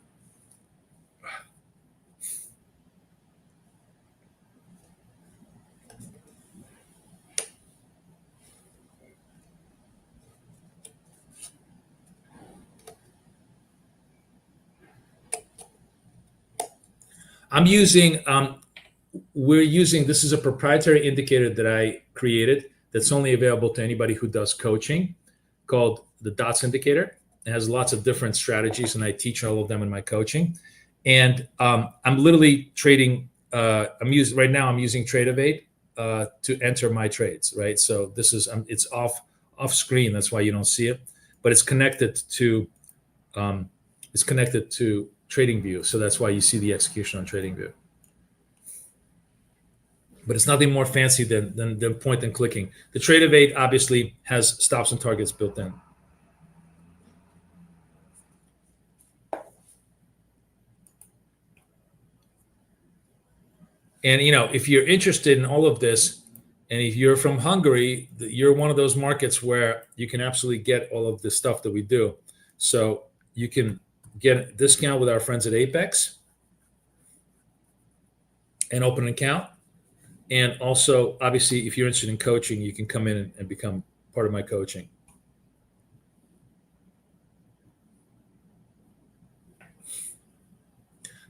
This is a proprietary indicator that I created that's only available to anybody who does coaching, called the DOTS indicator. It has lots of different strategies, and I teach all of them in my coaching. And I'm literally trading. I'm using Trade Evade to enter my trades. Right. So this is it's off screen. That's why you don't see it, but it's connected to TradingView. So that's why you see the execution on TradingView. But it's nothing more fancy than point and clicking. The Trade Evade obviously has stops and targets built in. And if you're interested in all of this, and if you're from Hungary, you're one of those markets where you can absolutely get all of the stuff that we do. So you can get a discount with our friends at Apex and open an account. And also, obviously, if you're interested in coaching, you can come in and become part of my coaching.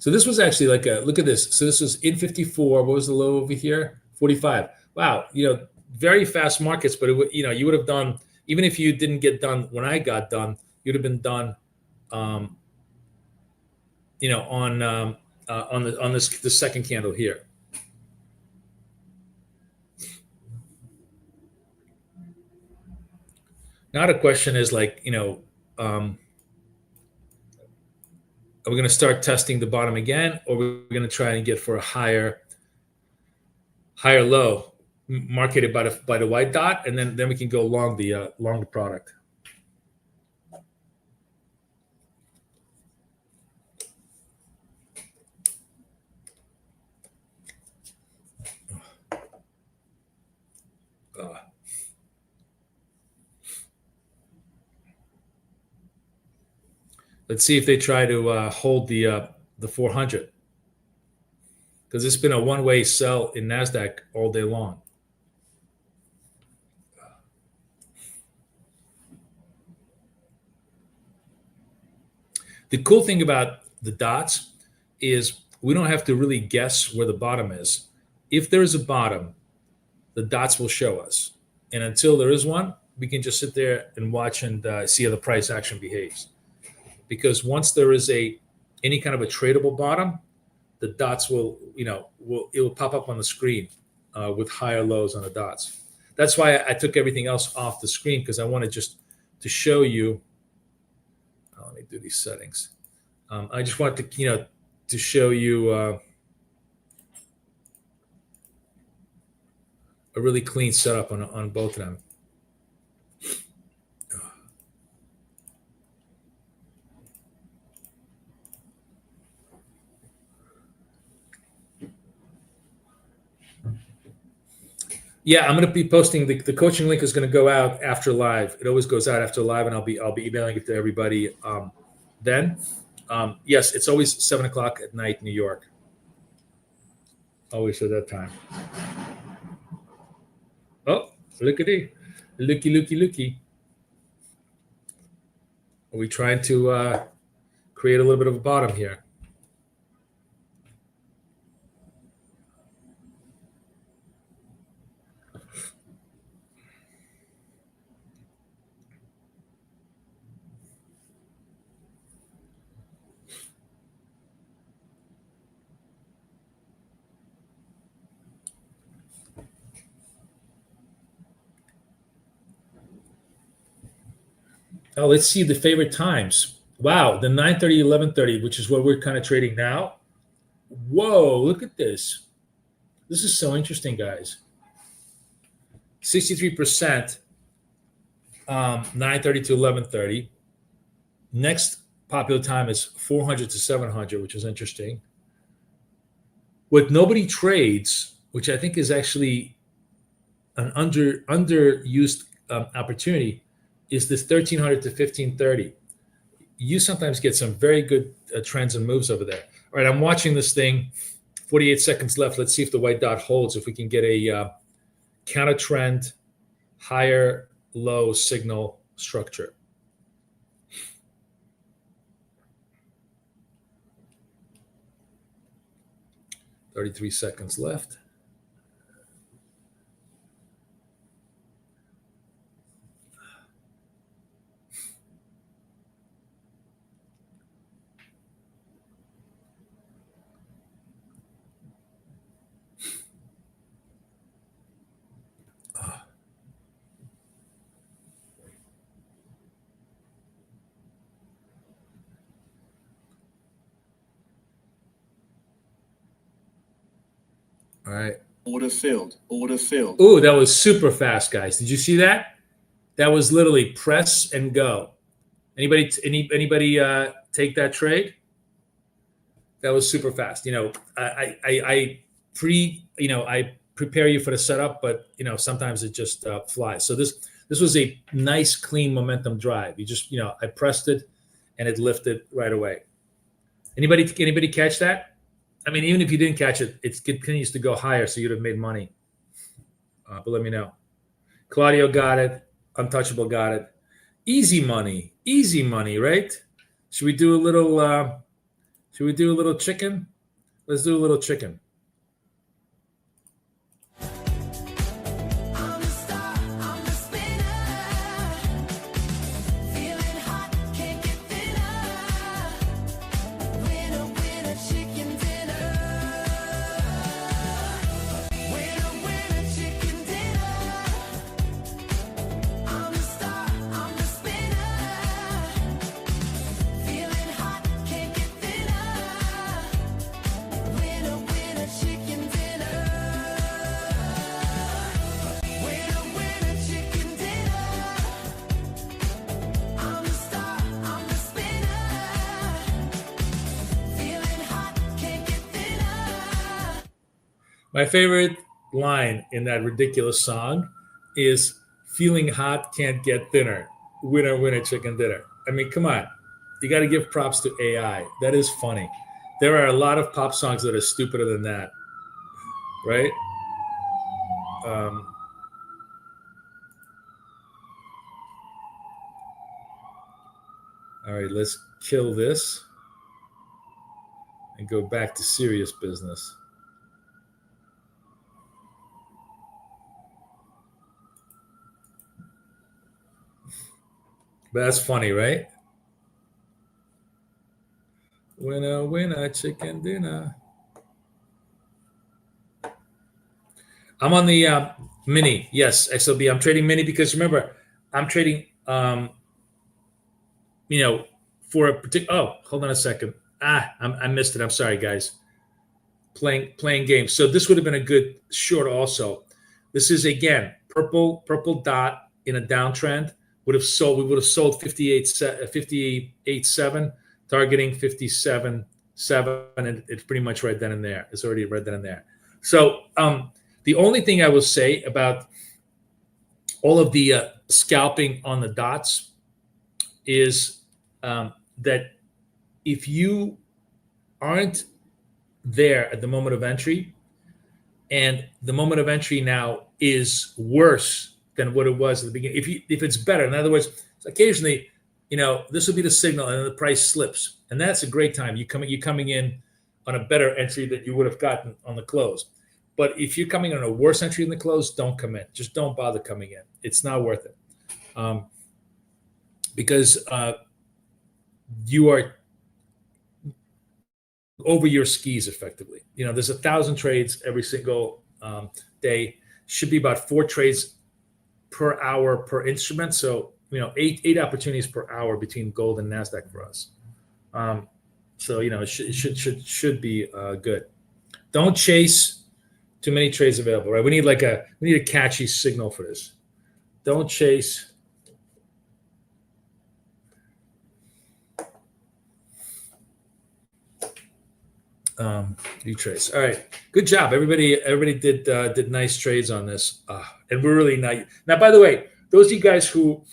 So this was actually look at this. So this was in 54. What was the low over here? 45. Wow. Very fast markets, but you would have done, even if you didn't get done when I got done, you'd have been done, on the second candle here. Now the question is are we going to start testing the bottom again, or we're going to try and get for a higher low, marketed by the white dot, and then we can go long the product. Let's see if they try to hold the 400, because it's been a one-way sell in NASDAQ all day long. The cool thing about the dots is we don't have to really guess where the bottom is. If there's a bottom, the dots will show us. And until there is one, we can just sit there and watch and see how the price action behaves. Because once there is any kind of a tradable bottom, the dots will pop up on the screen with higher lows on the dots. That's why I took everything else off the screen, because I wanted just to show you. Let me do these settings. I just wanted to show you a really clean setup on both of them. Yeah, I'm going to be posting the coaching link is going to go out after live. It always goes out after live, and I'll be emailing it to everybody then. Yes, it's always 7:00 at night, New York. Always at that time. Oh, looky. Are we trying to create a little bit of a bottom here? Oh, let's see the favorite times. Wow, the 9:30, 11:30, which is what we're kind of trading now. Whoa, look at this. This is so interesting, guys. 63%, 9:30 to 11:30. Next popular time is 400 to 700, which is interesting. What nobody trades, which I think is actually an underused opportunity, is this 1300 to 1530. You sometimes get some very good trends and moves over there. All right, I'm watching this thing. 48 seconds left. Let's see if the white dot holds, if we can get a counter trend, higher low signal structure. Thirty-three seconds left. All right. Order filled. Order filled. Oh, that was super fast, guys. Did you see that? That was literally press and go. Anybody take that trade? That was super fast. I prepare you for the setup, but sometimes it just flies. So this was a nice, clean momentum drive. You just I pressed it, and it lifted right away. Anybody catch that? I mean, even if you didn't catch it, it continues to go higher, so you'd have made money. But let me know. Claudio got it. Untouchable got it. Easy money, right? Should we do a little? Should we do a little chicken? Let's do a little chicken. My favorite line in that ridiculous song is "Feeling hot, can't get thinner. Winner, winner, chicken dinner." I mean, come on. You got to give props to AI. That is funny. There are a lot of pop songs that are stupider than that, right? All right, let's kill this and go back to serious business. But that's funny, right? Winner, winner, chicken dinner. I'm on the mini. Yes, XLB. I'm trading mini because remember, I'm trading, for a particular. Oh, hold on a second. I missed it. I'm sorry, guys. Playing games. So this would have been a good short also. This is, again, purple dot in a downtrend. We would have sold 58.7, targeting 57.7, and it's pretty much right then and there. It's already right then and there. So the only thing I will say about all of the scalping on the dots is that if you aren't there at the moment of entry, and the moment of entry now is worse than what it was at the beginning. If it's better, in other words, occasionally, this will be the signal, and the price slips, and that's a great time. You're coming in on a better entry that you would have gotten on the close. But if you're coming on a worse entry in the close, don't come in. Just don't bother coming in. It's not worth it, because you are over your skis effectively. There's 1,000 trades every single day. Should be about 4 trades per hour per instrument. So, eight opportunities per hour between gold and Nasdaq for us. So it should be good. Don't chase too many trades available, right? We need a catchy signal for this. Don't chase. Retrace. All right, good job, everybody. Everybody did nice trades on this, and we're really nice. Now, by the way, those of you guys who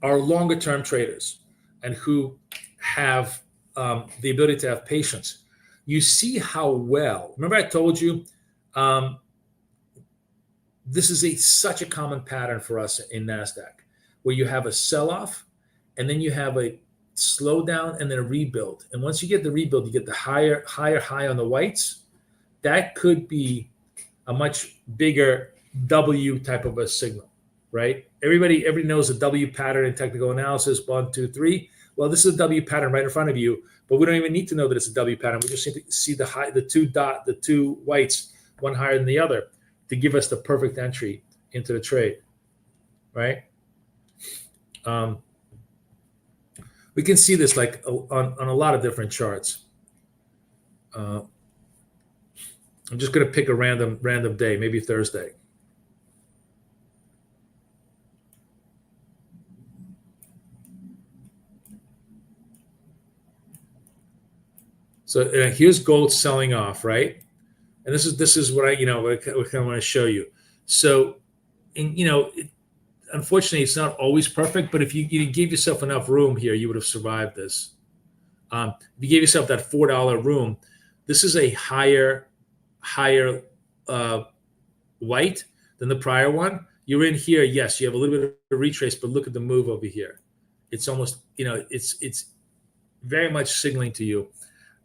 are longer term traders and who have the ability to have patience, you see how well. Remember, I told you this is such a common pattern for us in Nasdaq, where you have a sell-off, and then you have a slow down and then a rebuild. And once you get the rebuild, you get the higher high on the whites. That could be a much bigger W type of a signal, right? Everybody knows the W pattern in technical analysis, 1, 2, 3. Well, this is a W pattern right in front of you, but we don't even need to know that it's a W pattern. We just need to see the two whites, one higher than the other, to give us the perfect entry into the trade, right? We can see this like on a lot of different charts. I'm just going to pick a random day, maybe Thursday. So here's gold selling off, right? And this is what I kind of want to show you. So, unfortunately, it's not always perfect, but if you gave yourself enough room here, you would have survived this. If you gave yourself that $4 room, this is a higher white than the prior one. You're in here, yes, you have a little bit of retrace, but look at the move over here. It's almost, it's very much signaling to you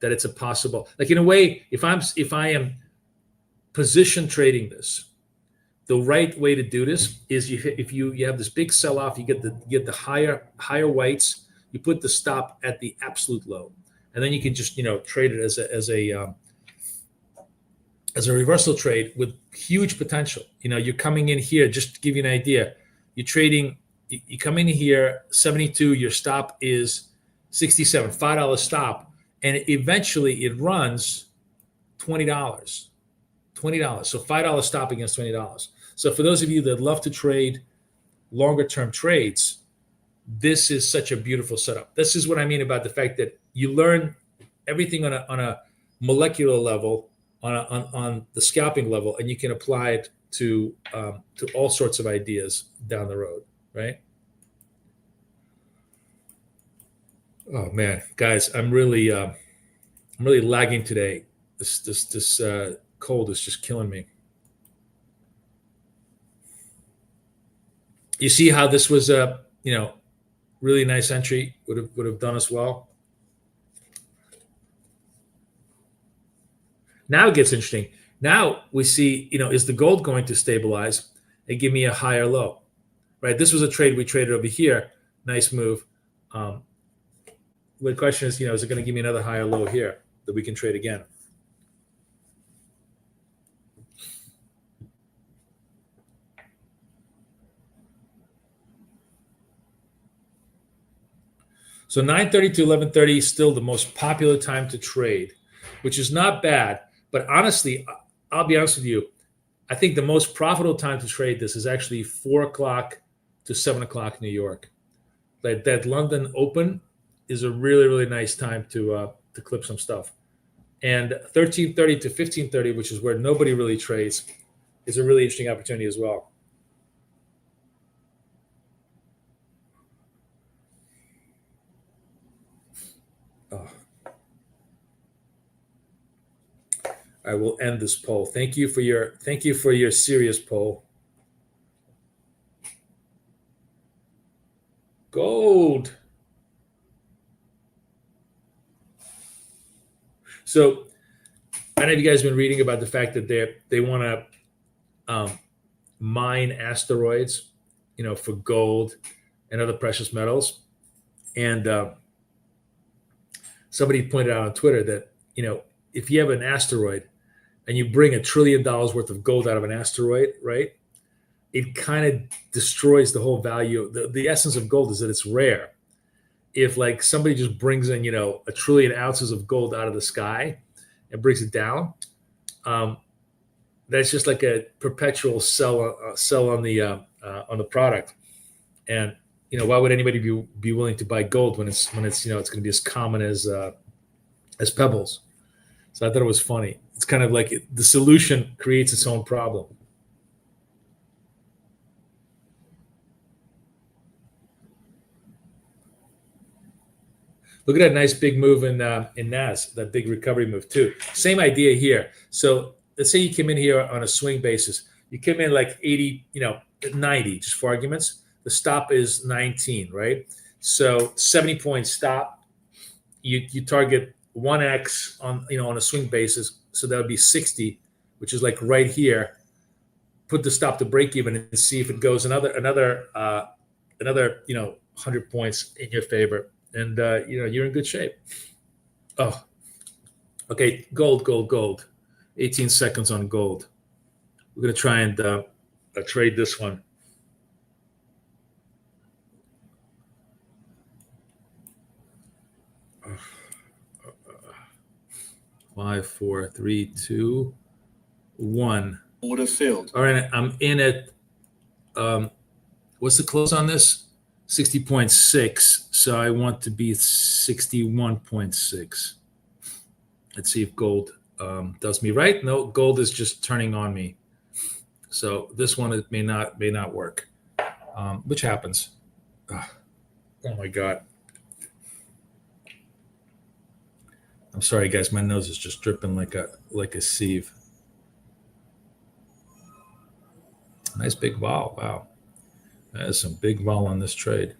that it's a possible, like in a way, if I am position trading this, the right way to do this is if you have this big sell-off, you get the higher whites, you put the stop at the absolute low, and then you can just trade it as a reversal trade with huge potential. You're coming in here, just to give you an idea, you're trading, you come in here 72, your stop is 67, $5 stop, and eventually it runs $20. So $5 stop against $20. So for those of you that love to trade longer term trades, this is such a beautiful setup. This is what I mean about the fact that you learn everything on a molecular level, on the scalping level, and you can apply it to all sorts of ideas down the road, right? Oh man, guys, I'm really lagging today. This cold is just killing me. You see how this was a really nice entry, would have done us well. Now it gets interesting. Now we see, is the gold going to stabilize and give me a higher low, right? This was a trade we traded over here. Nice move. The question is, is it going to give me another higher low here that we can trade again? So 9:30 to 11:30 is still the most popular time to trade, which is not bad. But honestly, I'll be honest with you, I think the most profitable time to trade this is actually 4 o'clock to 7 o'clock New York. That London Open is a really, really nice time to clip some stuff. And 13:30 to 15:30, which is where nobody really trades, is a really interesting opportunity as well. Oh. I will end this poll. Thank you for your serious poll. Gold. So I know you guys have been reading about the fact that they want to mine asteroids, for gold and other precious metals. And somebody pointed out on Twitter that, if you have an asteroid and you bring $1 trillion worth of gold out of an asteroid, right? it kind of destroys the whole value. The essence of gold is that it's rare. If like somebody just brings in, 1 trillion ounces of gold out of the sky and brings it down, that's just like a perpetual sell on the product. And why would anybody be willing to buy gold when it's it's going to be as common as pebbles? So I thought it was funny. It's kind of like the solution creates its own problem. Look at that nice big move in NAS, that big recovery move too. Same idea here. So let's say you came in here on a swing basis. You came in like 80, 90, just for arguments. The stop is 19, right? So 70-point stop. You target 1x on a swing basis. So that would be 60, which is like right here. Put the stop to break even and see if it goes another 100 points in your favor. And you're in good shape. Oh, okay. Gold. 18 seconds on gold. We're gonna try and trade this one. Five, 4, 3, 2, 1. Order filled. All right, I'm in at. What's the close on this? 60.6, so I want to be 61.6. Let's see if gold does me right. No, gold is just turning on me. So this one, it may not work, which happens. Oh my God. I'm sorry, guys. My nose is just dripping like a sieve. Nice big vol. Wow. There's some big vol on this trade.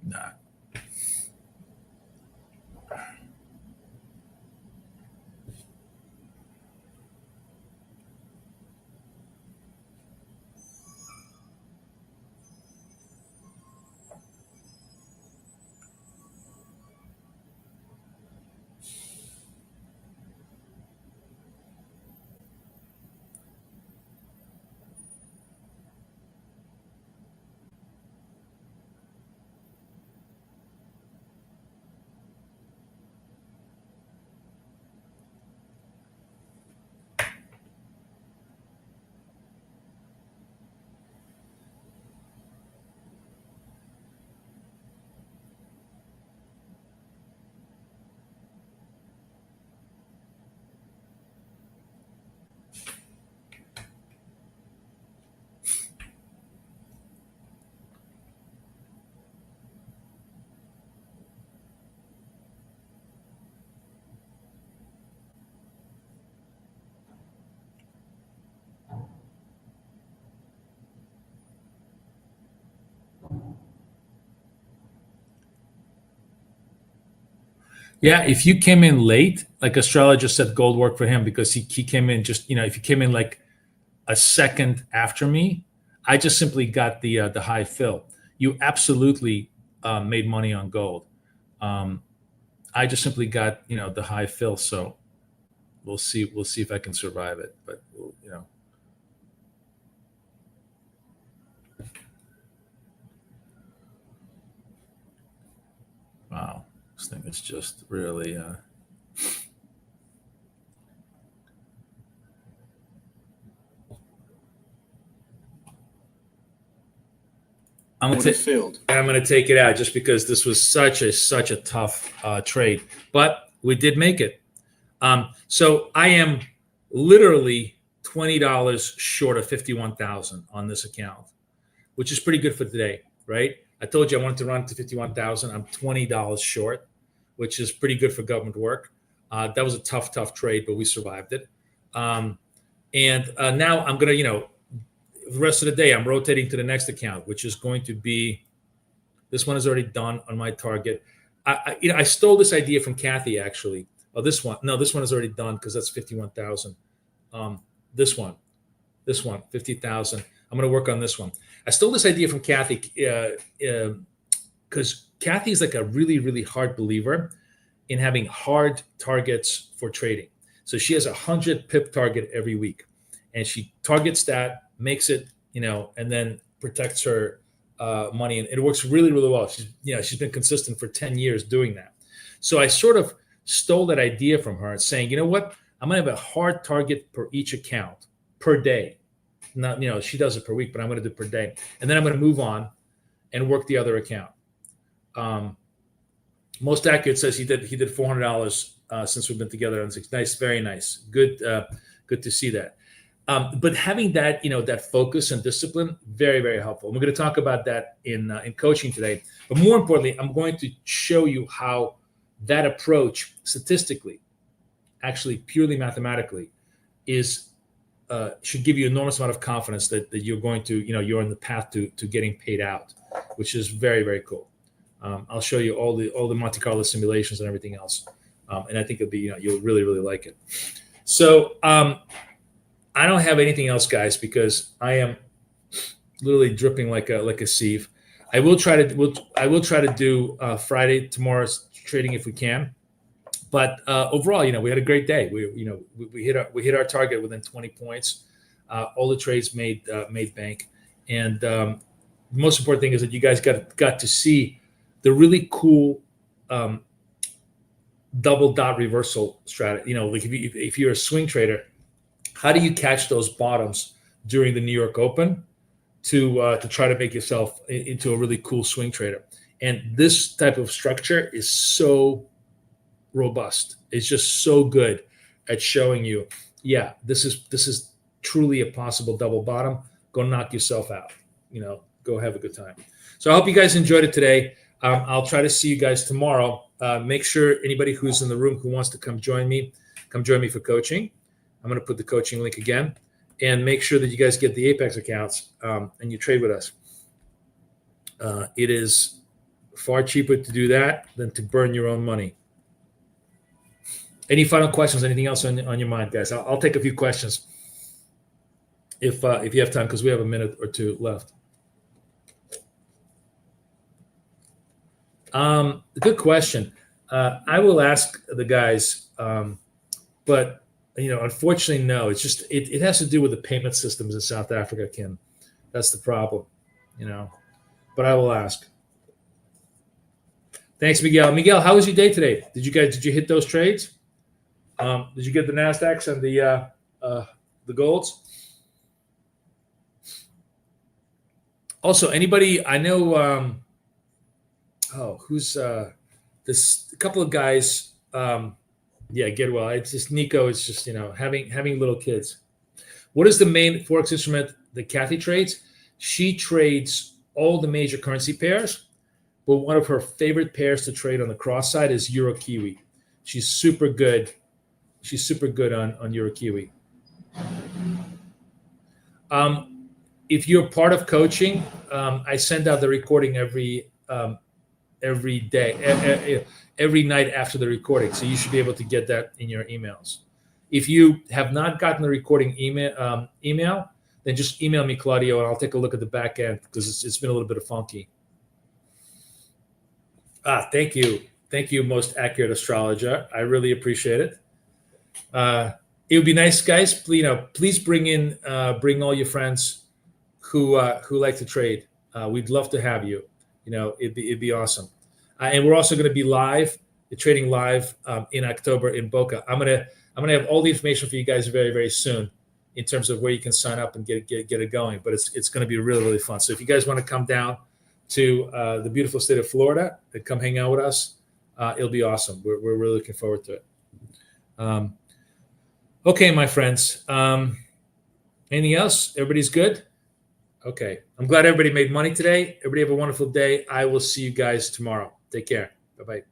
Nah. Yeah, if you came in late, like Australia just said, gold worked for him because he came in just, if you came in like a second after me, I just simply got the high fill. You absolutely made money on gold. I just simply got the high fill. So we'll see if I can survive it. But wow, this thing is just really. I'm going to take it out just because this was such a tough trade, but we did make it. So I am literally $20 short of 51,000 on this account, which is pretty good for today, right? I told you I wanted to run to 51,000. I'm $20 short, which is pretty good for government work. That was a tough trade, but we survived it. And now I'm going to, the rest of the day, I'm rotating to the next account, which is going to be, this one is already done on my target. I stole this idea from Kathy, actually. Oh, this one. No, this one is already done because that's 51,000. This one, 50,000. I'm going to work on this one. I stole this idea from Kathy because Kathy is like a really, really hard believer in having hard targets for trading. So she has a 100 pip target every week, and she targets that, makes it, and then protects her money, and it works really, really well. She's been consistent for 10 years doing that. So I sort of stole that idea from her, saying, you know what, I'm gonna have a hard target per each account per day. Not, she does it per week, but I'm gonna do it per day, and then I'm gonna move on and work the other account. Most accurate says he did $400 since we've been together. And it's nice, very nice, good to see that. But having that, that focus and discipline, very, very helpful. And we're going to talk about that in coaching today. But more importantly, I'm going to show you how that approach, statistically, actually purely mathematically, should give you enormous amount of confidence that you're going to, you're on the path to getting paid out, which is very, very cool. I'll show you all the Monte Carlo simulations and everything else, and I think it'll be, you'll really, really like it. So I don't have anything else, guys, because I am literally dripping like a sieve. I will try to do Friday, tomorrow's trading if we can, but overall, we had a great day. We hit our target within 20 points. All the trades made bank, and the most important thing is that you guys got to see the really cool double dot reversal strategy. Like if you're a swing trader, how do you catch those bottoms during the New York Open to try to make yourself into a really cool swing trader? And this type of structure is so robust. It's just so good at showing you, yeah, this is truly a possible double bottom. Go knock yourself out. Go have a good time. So I hope you guys enjoyed it today. I'll try to see you guys tomorrow. Make sure anybody who's in the room who wants to come join me for coaching. I'm going to put the coaching link again, and make sure that you guys get the Apex accounts and you trade with us. It is far cheaper to do that than to burn your own money. Any final questions? Anything else on your mind, guys? I'll take a few questions if you have time, because we have a minute or two left. Good question. I will ask the guys, but unfortunately, no. It's just it has to do with the payment systems in South Africa, Kim. That's the problem, But I will ask. Thanks, Miguel. Miguel, how was your day today? Did you hit those trades? Did you get the Nasdaqs and the golds? Also, anybody I know? Who's this? A couple of guys. Yeah, get well. It's just Nico. It's just having little kids. What is the main forex instrument that Kathy trades? She trades all the major currency pairs, but one of her favorite pairs to trade on the cross side is Euro Kiwi. She's super good. She's super good on Euro Kiwi. If you're part of coaching, I send out the recording every day, every night after the recording. So you should be able to get that in your emails. If you have not gotten the recording email, then just email me, Claudio, and I'll take a look at the back end, because it's been a little bit of funky. Thank you. Thank you, most accurate astrologer. I really appreciate it. It would be nice, guys. Please bring all your friends who like to trade. We'd love to have you. It'd be awesome. And we're also going to be live, trading live in October in Boca. I'm gonna have all the information for you guys very, very soon in terms of where you can sign up and get it going. But it's going to be really, really fun. So if you guys want to come down to the beautiful state of Florida and come hang out with us, it'll be awesome. We're really looking forward to it. Okay, my friends. Anything else? Everybody's good? Okay. I'm glad everybody made money today. Everybody have a wonderful day. I will see you guys tomorrow. Take care. Bye-bye.